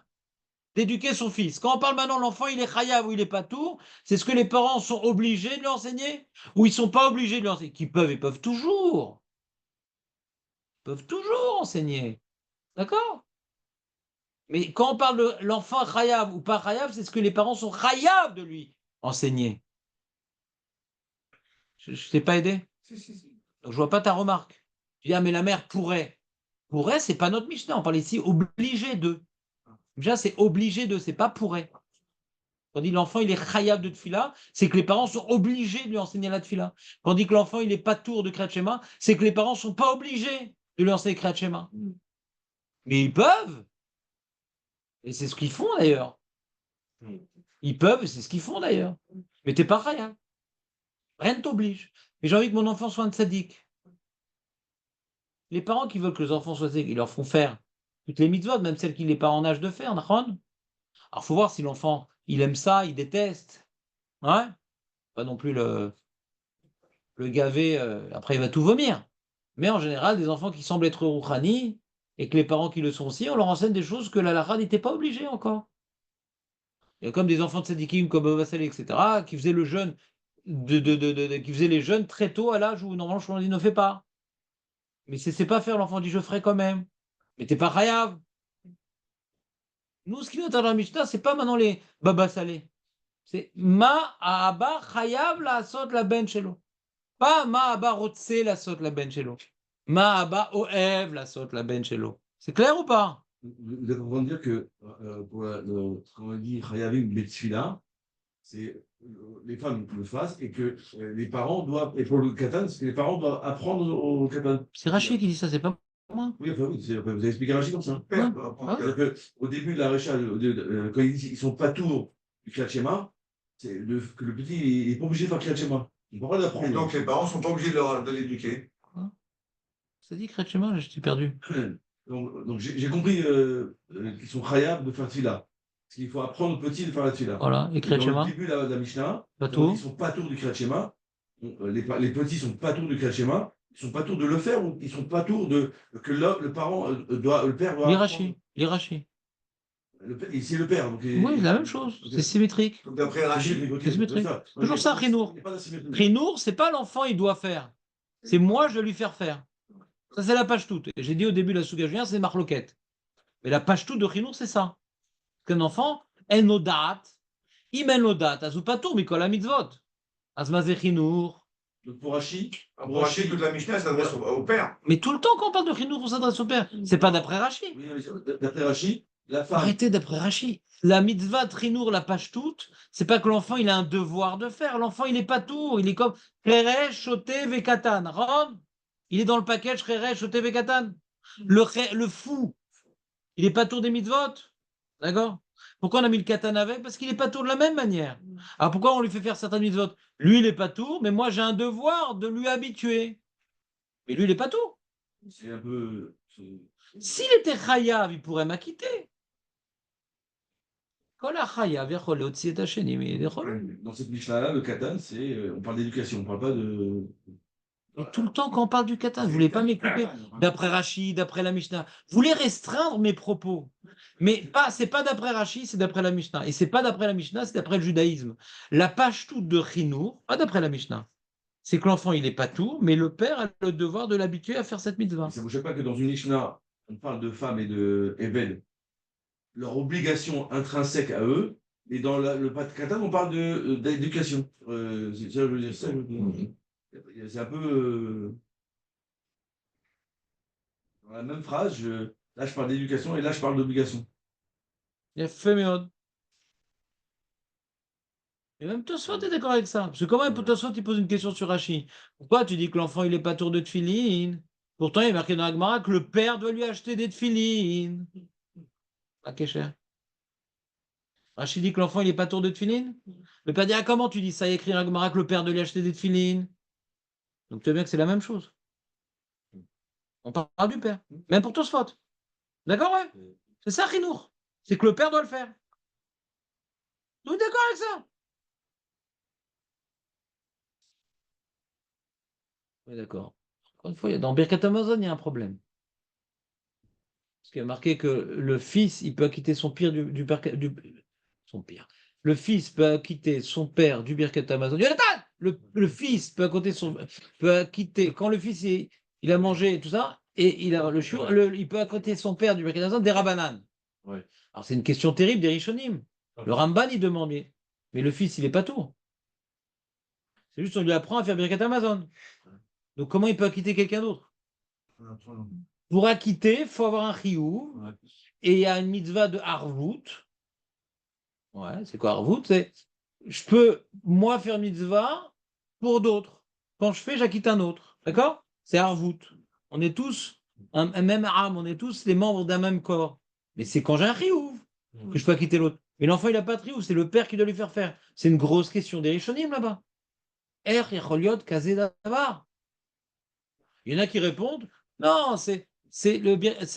d'éduquer son fils. Quand on parle maintenant l'enfant, il est chayav ou il est patour, c'est ce que les parents sont obligés de lui enseigner ou ils sont pas obligés de lui enseigner. Ils peuvent toujours. Ils peuvent toujours enseigner. D'accord? Mais quand on parle de l'enfant chayav ou pas chayav, c'est ce que les parents sont chayav de lui enseigner. Je ne t'ai pas aidé? Si. Donc je vois pas ta remarque. Tu dis, ah, mais la mère pourrait. Pourrait, c'est pas notre Mishnah. On parle ici obligé de. Déjà, c'est obligé de, c'est pas pourrait. Quand on dit l'enfant, il est chayav de tfila, c'est que les parents sont obligés de lui enseigner la tfila. Quand on dit que l'enfant, il est pas tour de Kriyat Shema, c'est que les parents sont pas obligés de lui enseigner Kriyat Shema. Mais ils peuvent. Et c'est ce qu'ils font d'ailleurs. Ils peuvent, et c'est ce qu'ils font d'ailleurs. Mais t'es pas chayav. Rien ne t'oblige. Mais j'ai envie que mon enfant soit un tzaddik. Les parents qui veulent que les enfants soient tzaddik, ils leur font faire toutes les mitzvot, même celles qu'il n'est pas en âge de faire, nachon. Alors, il faut voir si l'enfant, il aime ça, il déteste. Ouais. Pas non plus le gaver, après il va tout vomir. Mais en général, des enfants qui semblent être rouhani, et que les parents qui le sont aussi, on leur enseigne des choses que la halakha n'était pas obligée encore. Il y a comme des enfants de tzadikim comme Baba Saleh, etc., qui faisaient le jeûne qui faisaient les jeûnes très tôt à l'âge où normalement je dit ne fais pas. Mais c'est pas faire, l'enfant dit je ferai quand même. Mais t'es pas chayav. Nous, ce qui nous intéresse dans la Mishnah, c'est pas maintenant les Baba Saleh. C'est ma aba chayav la sot la ben shelo. Pas ma aba rotse la sot la ben shelo. Ma aba oev la sot la ben shelo. C'est clair ou pas? Vous êtes en train de dire que pour ce qu'on dit Chayavim Betfila, c'est les femmes le fassent et que les parents doivent, et pour le katan, c'est que les parents doivent apprendre au katan. C'est Rachid qui dit ça, c'est pas moi. Oui, enfin, oui, vous avez expliqué Rachid comme ça. Le père Ouais. doit apprendre. Ouais. Au début de la Récha, quand ils disent qu'ils sont pas tours du Klatchema, c'est que le petit il n'est pas obligé de faire Klatchema. Il ne peut pas Et l'apprendre. donc les parents ne sont pas obligés de l'éduquer. Ça dit Kretschema, je suis perdu. Donc j'ai compris qu'ils sont chayav de faire tfila. Parce qu'il faut apprendre aux petits de faire la tfila. Voilà, et Et dans le Kretschema, début de la Mishnah, pas quand tout. ils sont pas tours du Kratchema, les petits sont pas tours du Kratchema, ils sont pas tours de le faire ou ils sont pas tours de que le parent le père doit L'Irachi, l'Irachi. et c'est le père. Donc, Oui, c'est la même chose, c'est symétrique. Donc d'après Rachid, C'est symétrique. Toujours ça, Rinour. Rinour, c'est pas l'enfant, il doit faire. C'est moi, je vais lui faire faire. Ça, c'est la page toute. J'ai dit au début, la souga julien, c'est marloquette. Mais la page toute de Rinour, c'est ça. Qu'un enfant, en odat, imen odat, azupatour, mikol mitzvot. Azmazé Rinour. Donc pour Rachid, toute la Mishnah s'adresse au père. Mais tout le temps, quand on parle de Rinour, on s'adresse au père. C'est pas d'après Rachid. oui, d'après Rachid, la femme. Arrêtez d'après Rachid. La mitzvah Trinour, la page toute, c'est pas que l'enfant il a un devoir de faire. L'enfant il est pas tour, il est comme Kheresh, Shoté, Vekatan. Ron, il est dans le package Kheresh, Shoté, Vekatan. Le fou, il est pas tour des mitzvot. D'accord? Pourquoi on a mis le katan avec? Parce qu'il est pas tour de la même manière. Alors pourquoi on lui fait faire certaines mitzvot? Lui il est pas tour, mais moi j'ai un devoir de lui habituer. Mais lui il est pas tour. C'est un peu. S'il était chayav, il pourrait m'acquitter. Dans cette Mishnah-là, le katan, c'est. On parle d'éducation, on parle pas de. Et tout le temps, quand on parle du katan, vous ne voulez pas m'écouter. D'après Rachid, d'après la Mishnah. Vous voulez restreindre mes propos. Mais c'est pas d'après Rachid, c'est d'après la Mishnah. Et c'est pas d'après la Mishnah, c'est d'après le judaïsme. La page toute de Chinour, pas d'après la Mishnah. C'est que l'enfant, il n'est pas tout, mais le père a le devoir de l'habituer à faire cette mitzvah. Ça ne vous choque pas que dans une Mishnah, on parle de femmes et de Ebed, leur obligation intrinsèque à eux, et dans le katan, on parle d'éducation. C'est ça, je veux dire, c'est un peu. Dans la même phrase, là je parle d'éducation et là je parle d'obligation. Il a fait méode. Et même Tosfot est d'accord avec ça. Parce que comment Tosfot il pose une question sur Rachid? Pourquoi tu dis que l'enfant il n'est pas tour de tefillin? Pourtant il est marqué dans la Gemara que le père doit lui acheter des tefillin. Ah, cher. Rachid dit que l'enfant il n'est pas tour de tefillin? Le père dit ah, comment tu dis ça? Il y a écrit dans la Gemara que le père doit lui acheter des tefillin. Donc tu vois bien que c'est la même chose. On parle du père. Même pour Tosfot. D'accord, ouais? C'est ça, Rinour. C'est que le père doit le faire. Vous êtes d'accord avec ça? Oui, d'accord. Encore une fois, dans Birkat Amazon, il y a un problème. Parce qu'il y a marqué que le fils, il peut acquitter son pire son pire. Le fils peut acquitter son père du Birkat Amazon. Le fils peut acquitter, quand le fils il a mangé tout ça, et il peut acquitter son père du Birkat Amazon des Rabbanan. Ouais. Alors c'est une question terrible des Rishonim. Le Ramban, il demande, mais le fils, il n'est pas tout. C'est juste on lui apprend à faire Birkat Amazon. Donc comment il peut acquitter quelqu'un d'autre? Pour acquitter, il faut avoir un chiyuv. Ouais. Et il y a une mitzvah de harvout. Ouais, c'est quoi harvout? C'est je peux, moi, faire mitzvah pour d'autres. Quand je fais, j'acquitte un autre. D'accord? C'est harvout. On est tous un même âme, on est tous les membres d'un même corps. Mais c'est quand j'ai un chiyuv que je peux acquitter l'autre. Mais l'enfant, il n'a pas de chiyuv, c'est le père qui doit lui faire faire. C'est une grosse question des Rishonim là-bas. Yacholiot kazé davar. Il y en a qui répondent, non, c'est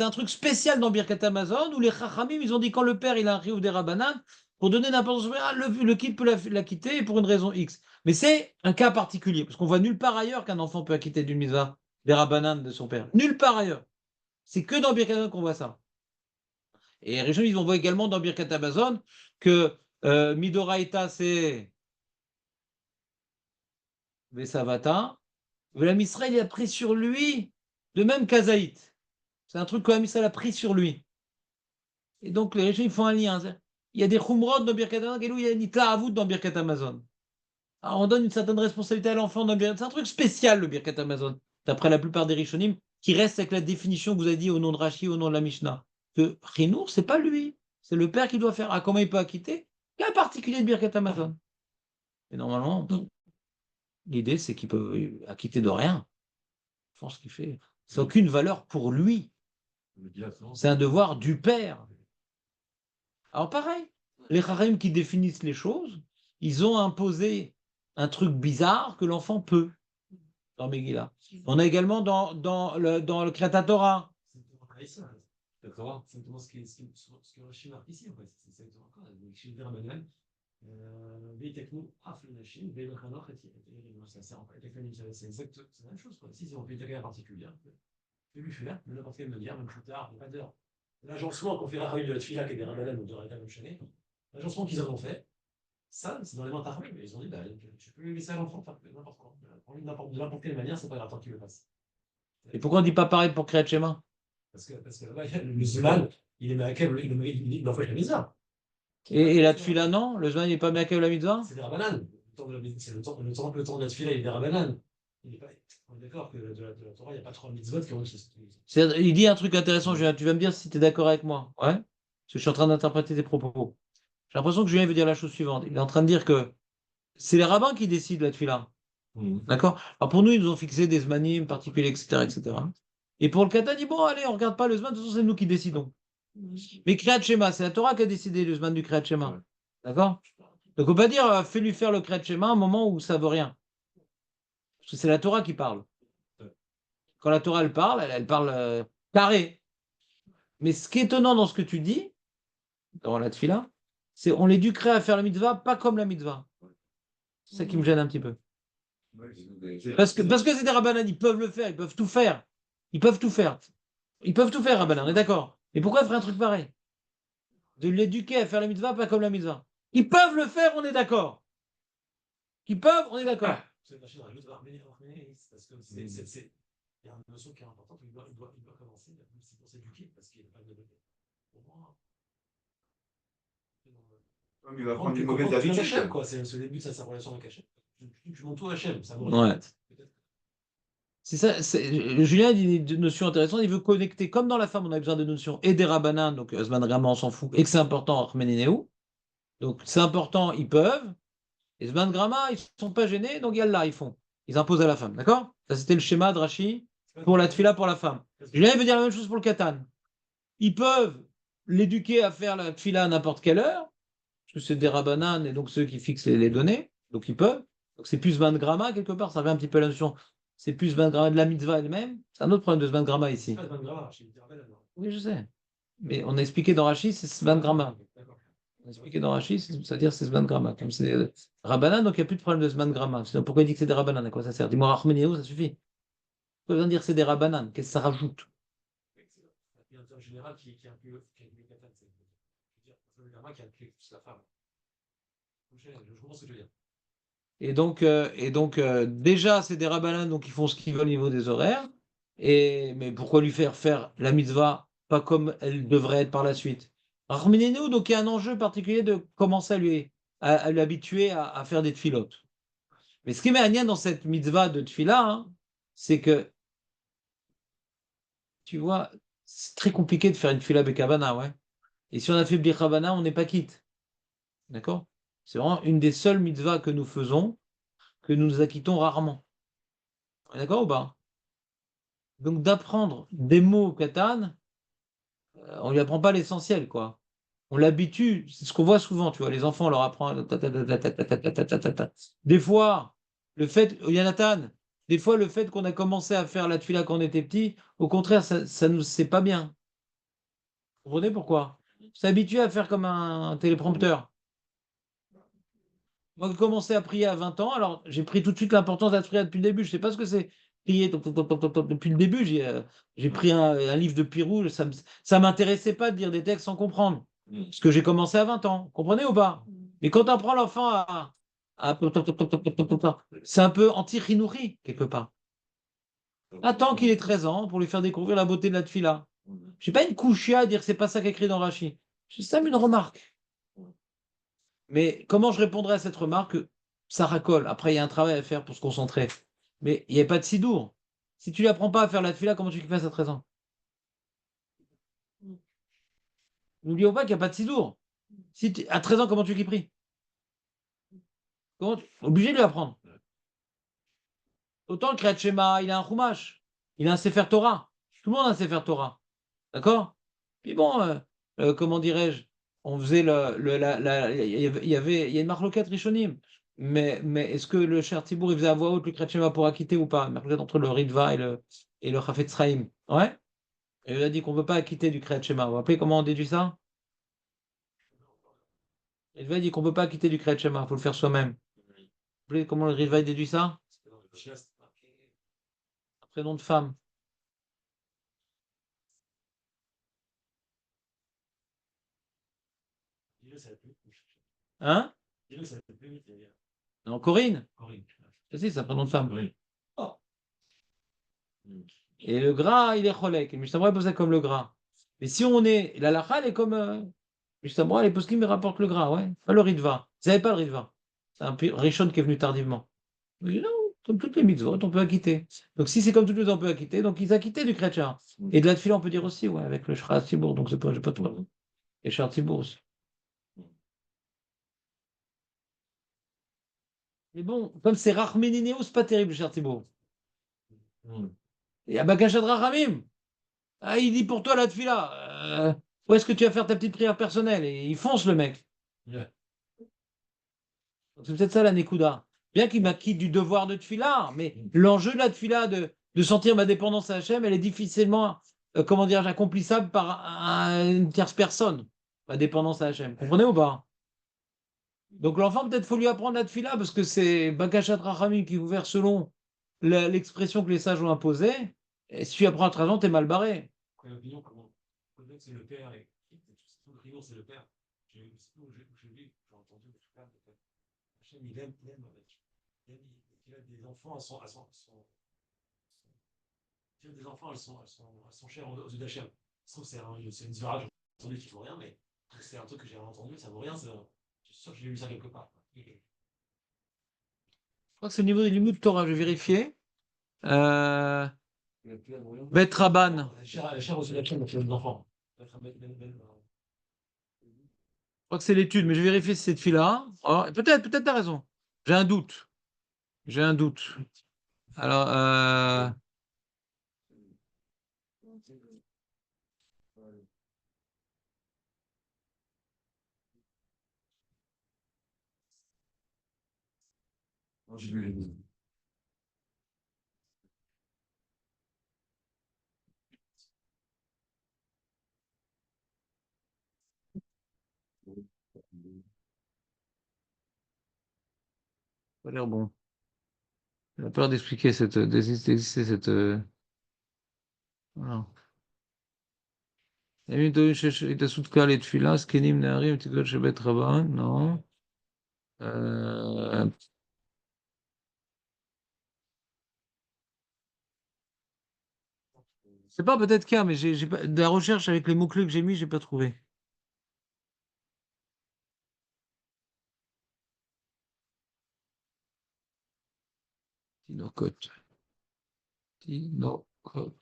un truc spécial dans Birkat Amazon où les Chachamim, ils ont dit quand le père il a un chiyuv des Rabbanan, pour donner n'importe quoi, le kid peut l'acquitter pour une raison X. Mais c'est un cas particulier, parce qu'on voit nulle part ailleurs qu'un enfant peut acquitter d'une mitzvah. des Rabbanan de son père. Nulle part ailleurs. C'est que dans Birkat Hamazon qu'on voit ça. Et les Rishonim, ils vont voir également dans Birkat Hamazon que Midoraita, c'est Vesavata. L'Am Israël, il a pris sur lui, de même qu'Azaït. C'est un truc que l'Am Israël a pris sur lui. Et donc, les Rishonim font un lien. Il y a des Khumrod dans Birkat Hamazon, et il y a une Itlaavout dans Birkat Hamazon. Alors, on donne une certaine responsabilité à l'enfant dans Birkat. C'est un truc spécial, le Birkat Hamazon, d'après la plupart des Rishonim, qui reste avec la définition que vous avez dit au nom de Rashi, au nom de la Mishnah. Que Chinour, c'est pas lui. C'est le père qui doit faire. Ah, comment il peut acquitter? Cas particulier de Birkat Hamazon. Et normalement, l'idée, c'est qu'il peut acquitter de rien. Je pense qu'il fait. C'est aucune valeur pour lui. C'est un devoir du père. Alors pareil, les Chachamim qui définissent les choses, ils ont imposé un truc bizarre que l'enfant peut dans Megillah. On a également dans le Kriyat Torah. C'est exactement ce que Rachid marque ici, en fait. C'est exactement ça. Donc, chez le Rabbanan, Veitechnu, Af le Nashim, Veilachanoch, c'est exact, c'est la même chose, quoi. Si on fait une taquille particulière, on peut lui faire, de n'importe quelle manière, même plus tard, il n'y a pas d'heure. L'agencement qu'on fait la de la Tfila, qui est des Rabbanan ou de Rita Mouchané, l'agencement qu'ils en ont fait, ça, c'est dans les mains de Tarmim, mais ils ont dit, bah, tu peux laisser à l'enfant faire n'importe quoi. De n'importe quelle manière, c'est pas grave, tant qu'il le fasse. Et pourquoi on ne dit pas pareil pour Kriyat Shema? Parce que là-bas, le Zman, il est Me'akev, il empêche la mitzvah. Et la Tfila, non? Le Zman n'est pas Me'akev la mitzvah? C'est des Rabbanan. C'est le temps de la Tfila, il est des Rabbanan. On est d'accord que de la Torah, il n'y a pas trois mitzvot qui ont Il dit un truc intéressant, Julien. Tu vas me dire si tu es d'accord avec moi. Ouais? Parce que je suis en train d'interpréter tes propos. J'ai l'impression que Julien veut dire la chose suivante. Il est en train de dire que c'est les rabbins qui décident la Tfila. D'accord? Alors pour nous, ils nous ont fixé des zmanim particuliers, etc., etc. Et pour le Katan, il dit bon, allez, on ne regarde pas le zman, de toute façon, c'est nous qui décidons. Mais Kriyat Shema, c'est la Torah qui a décidé le zman du Kriyat Shema. D'accord? Donc on ne peut pas dire fais-lui faire le Kriyat Shema à un moment où ça ne veut rien. Parce que c'est la Torah qui parle. Quand la Torah, elle parle carré. Mais ce qui est étonnant dans ce que tu dis, dans la Tfila, c'est on l'éduquerait à faire la mitzvah, pas comme la mitzvah. C'est ça qui me gêne un petit peu. Parce que c'est des rabbanan, ils peuvent le faire, ils peuvent tout faire. Ils peuvent tout faire. Ils peuvent tout faire, rabbanan, on est d'accord. Mais pourquoi faire un truc pareil? De l'éduquer à faire la mitzvah, pas comme la mitzvah. Ils peuvent le faire, on est d'accord. Ils peuvent, on est d'accord. C'est parce que il y a une notion qui est importante, il doit commencer, c'est pour s'éduquer, parce qu'il n'y a pas de développement. Pour moi, Il va prendre une mauvaise habitude. c'est le début de sa relation avec Hachem. Tu montes tout Hachem, ça vaut Ouais. C'est ça, Julien dit une notion intéressante, il veut connecter, comme dans la femme, on a besoin de notions et des rabbanan, donc Zman Rama, on s'en fout, et que c'est important, Arménénéou. Donc c'est important, ils peuvent. Et Zman Grama, ils ne sont pas gênés, donc Yallah, ils font. Ils imposent à la femme, d'accord? Ça, c'était le schéma de Rashi pour la tfila pour la femme. Julien veut dire la même chose pour le katan. Ils peuvent l'éduquer à faire la tfila à n'importe quelle heure, parce que c'est des rabbanan et donc ceux qui fixent les données, donc ils peuvent. Donc c'est plus 20 grammas quelque part, ça revient un petit peu à la notion. C'est plus 20 grammas de la mitzvah elle-même. C'est un autre problème de 20 grammas ici. Oui, je sais. Mais on a expliqué dans Rashi, c'est 20 grammas. On a expliqué dans Rashi, c'est-à-dire c'est 20 grammas. Comme c'est rabbanan, donc il n'y a plus de problème de 20 grammas. Sinon, pourquoi il dit que c'est des rabbanan? À quoi ça sert? Dis-moi Rachmeniou, ça suffit. Pourquoi il vient dire que c'est des rabbanan? Qu'est-ce que ça rajoute? Il y a un terme général qui inclut le katan, c'est-à-dire le gramma qui inclut plus la femme. Je comprends ce que tu veux dire. Et donc déjà, c'est des rabbanan, donc ils font ce qu'ils veulent au niveau des horaires. Mais pourquoi lui faire la mitzvah pas comme elle devrait être par la suite? Rachmeniou, donc il y a un enjeu particulier de commencer à l'habituer à faire des tfilotes. Mais ce qui m'est agnien dans cette mitzvah de tfila, hein, c'est que, tu vois, c'est très compliqué de faire une tfila bekavana, ouais. Et si on a fait bichavana, on n'est pas quitte. D'accord? C'est vraiment une des seules mitzvahs que nous faisons, que nous nous acquittons rarement. D'accord ou pas? Donc d'apprendre des mots au katan, on ne lui apprend pas l'essentiel, quoi. On l'habitue, c'est ce qu'on voit souvent, tu vois, les enfants, on leur apprend. Des fois, le fait, Yonatan, des fois, le fait qu'on a commencé à faire la tfila quand on était petit, au contraire, ça nous, c'est pas bien. Vous comprenez pourquoi? On s'est habitué à faire comme un téléprompteur. Moi, j'ai commencé à prier à 20 ans, alors j'ai pris tout de suite l'importance de la prière depuis le début. Je ne sais pas ce que c'est. prié depuis le début. J'ai pris un livre de Pirou, ça m'intéressait pas de lire des textes sans comprendre. Parce que j'ai commencé à 20 ans, comprenez ou pas? Mais quand on apprend l'enfant à c'est un peu anti-Rinouri, quelque part. Attends qu'il ait 13 ans pour lui faire découvrir la beauté de la tfila. Je n'ai pas une couchia à dire que c'est pas ça qu'écrit dans Rachi. C'est ça une remarque. Mais comment je répondrai à cette remarque? Ça racole. Après, il y a un travail à faire pour se concentrer. Mais il n'y a pas de sidour. Si tu lui apprends pas à faire la tfila, comment tu le fais à 13 ans? N'oublions pas qu'il n'y a pas de sidour. À 13 ans, comment tu l'y pris? Obligé de lui apprendre. Autant le Kriyat Shema, il a un Chumash, il a un Sefer Torah. Tout le monde a un Sefer Torah. D'accord? Puis bon, comment dirais-je? On faisait il y a une marloquette Rishonim. Mais est-ce que le cher Tibour, il faisait à voix haute le Kriyat Shema pour acquitter ou pas? Une marloquette entre le Ritva et le Chafetz Chaim. Ouais? Et il a dit qu'on ne veut pas acquitter du Kriyat Shema. Vous vous rappelez comment on déduit ça? Le Ritva dit qu'on ne peut pas acquitter du Kriyat Shema, il faut le faire soi-même. Vous rappelez comment le Ritva déduit ça? Un prénom de femme. Hein? Non, Corinne. Si, c'est un prénom de femme. Oh. Et le gras, il est cholek. Et Mishnah Berurah pose ça comme le gras. Mais si on est. La lacha, elle est comme. Mishnah Berurah, les poskim, ils rapportent le gras, ouais. Pas le ritva. Vous n'avez pas le ritva. C'est un rishon qui est venu tardivement. Mais non, comme toutes les mitzvot, on peut acquitter. Donc si c'est comme toutes les on peut acquitter, donc ils acquittaient du chrétien. Et de la tefila, on peut dire aussi, ouais, avec le Shra Tibour. Donc c'est pas, j'ai pas tout. Et Shra Tibour aussi. Mais bon, comme c'est Rachmeninéo, c'est pas terrible, Shra Tibour. Et Abakashat Rachamim. Ah, il dit pour toi la tefila. Où est-ce que tu vas faire ta petite prière personnelle? Et il fonce le mec. Ouais. Donc, c'est peut-être ça la Nekuda. Bien qu'il m'acquitte du devoir de tefila, mais l'enjeu de la tefila, de sentir ma dépendance à Hachem, elle est difficilement, comment dire, accomplissable par une tierce personne. Ma dépendance à Hachem. Comprenez ou pas? Donc l'enfant, peut-être faut lui apprendre la tefila, parce que c'est Bakashat Rachamim qui vous verse selon l'expression que les sages ont imposée. Et si tu apprends à 13 ans, t'es mal barré. Après, l'opinion, comment peut-être c'est le père et tout le rayon, c'est le père. J'ai lu, j'ai entendu le père, Hachem, il a des enfants, il a des enfants, elles sont chères aux yeux d'Hachem. Je trouve que c'est une zvarage, j'ai entendu qui vaut rien, mais c'est un truc que j'ai entendu, ça vaut rien, je suis sûr que j'ai lu ça quelque part. Je crois que c'est au niveau des limites de Torah, je vais vérifier. Bet Rabban. Cher aux yeux d'Hachem, donc il y a des enfants. Je crois que c'est l'étude, mais je vais vérifier si c'est cette fille-là. Oh, peut-être t'as raison. J'ai un doute. J'ai un doute. Alors, Non, j'ai vu les. ça a l'air bon. J'ai peur d'expliquer d'exister cette. Voilà. Non. C'est pas peut-être qu'il y a, mais j'ai pas, de la recherche avec les mots-clés que j'ai mis, j'ai pas trouvé. Tinokot. Tinokot.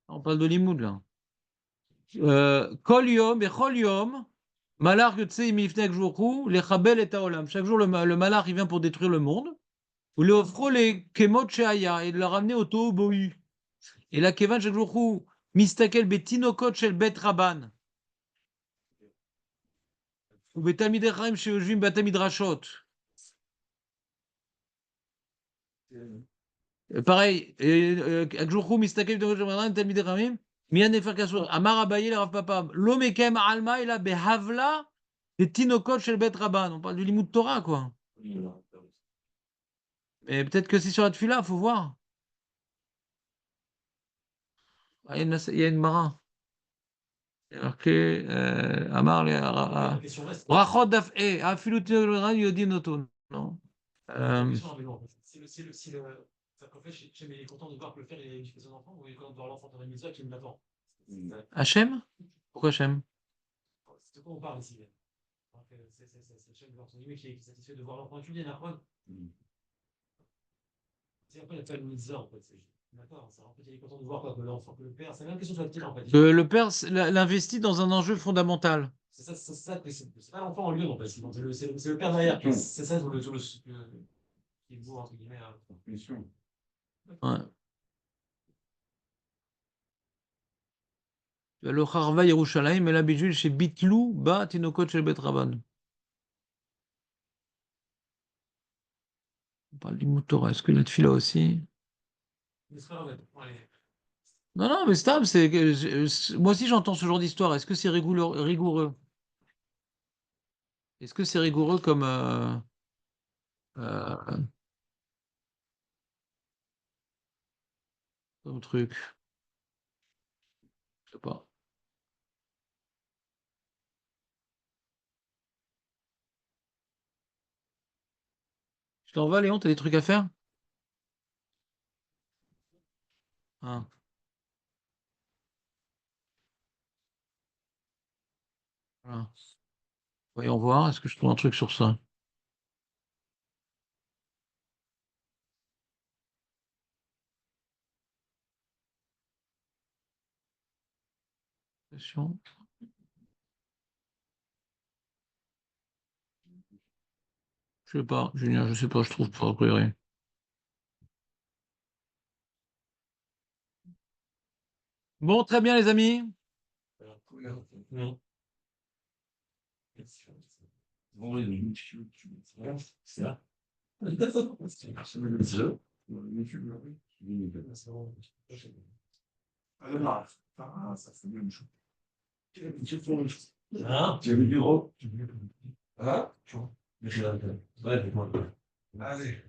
On parle de Limoud, là. Kol yom, bechol yom, malach yotse mifnek jourou, lechabel et haolam. Chaque jour, le malach, il vient pour détruire le monde. Ou le offro les kemot sheaya, et de le ramener au tohu bohu. Et la kevan chaque jour, mistakel betinokot shel bet rabban. Ou betamid echaim sheojvim batamid rashot. Pareil, Akjourou, Mistakev, Talmidei Chachamim, Mian Nefer Kasur, Amar Abaye, le Rav Papa, Lo Mekem Alma, il a Behavla, des Tinokot chez le Bet Rabban. On parle du Limoud Torah, quoi. Mais peut-être que c'est sur la Tfila, faut voir. Ah, il y a une Mara. Il y a marqué Amar, La question reste. Rachot Daf E, Afilu Tinokot Yodim Noton. Non. La question, mais non, si le ça peut faire, il est content de voir que le père il a éduqué son enfant, ou il est content de voir l'enfant faire une mitzvah qui l'attend. Hachem? Pourquoi Hachem? C'est de quoi on parle ici. Donc, c'est Hachem entre guillemets qui est satisfait de voir l'enfant étudier, Nachman. C'est après, il a fait une mitzvah en fait. D'accord, en fait, il est content de voir que l'enfant, que le père, c'est la même question sur la petite en fait. Le père l'investit dans un enjeu fondamental. C'est ça, c'est pas l'enfant en lui en fait. C'est le père derrière. C'est ça tout le qui est beau entre guillemets. Mission. Ouais. Le Harva Yerushalayim et la Bijul chez Bitlou, Ba Tinokot chez Bet Rabban. On parle du Moutora. Est-ce que la Tfila aussi? Non, non, mais stable, moi aussi j'entends ce genre d'histoire. Est-ce que c'est rigoureux? Est-ce que c'est rigoureux comme truc? Je sais pas. Je t'envoie, Léon, t'as des trucs à faire? Ah. Voilà. Voyons voir, est-ce que je trouve un truc sur ça? Question. Je sais pas, Julien, je sais pas, je trouve pas, a priori. Bon, très bien, les amis. Non. C'est là. Ça c'est bien. Ah, tu as vu le bureau? Ah, tu vois. Ouais, dis-moi. Allez.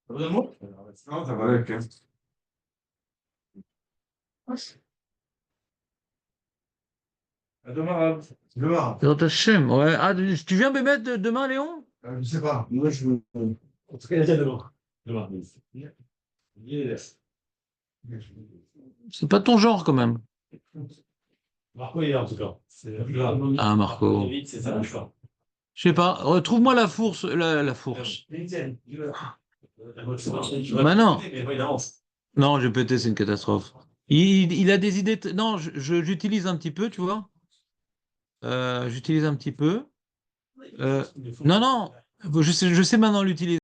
Vraiment? Non, ça va avec. À demain, Demain. Dans ta chaîne, ouais. Ah, tu viens me mettre demain, Léon? Je sais pas. moi je. En tout cas, il y a demain. Demain. Yes. C'est pas ton genre, quand même. Marco est là en tout cas. Ah, Marco. Vite, c'est ça, je crois. Je sais pas, retrouve-moi la fourche. La fourche. Bah non. Non, j'ai pété, c'est une catastrophe. Il a des idées. Non, j'utilise un petit peu, tu vois. J'utilise un petit peu. Non, non, je sais maintenant l'utiliser.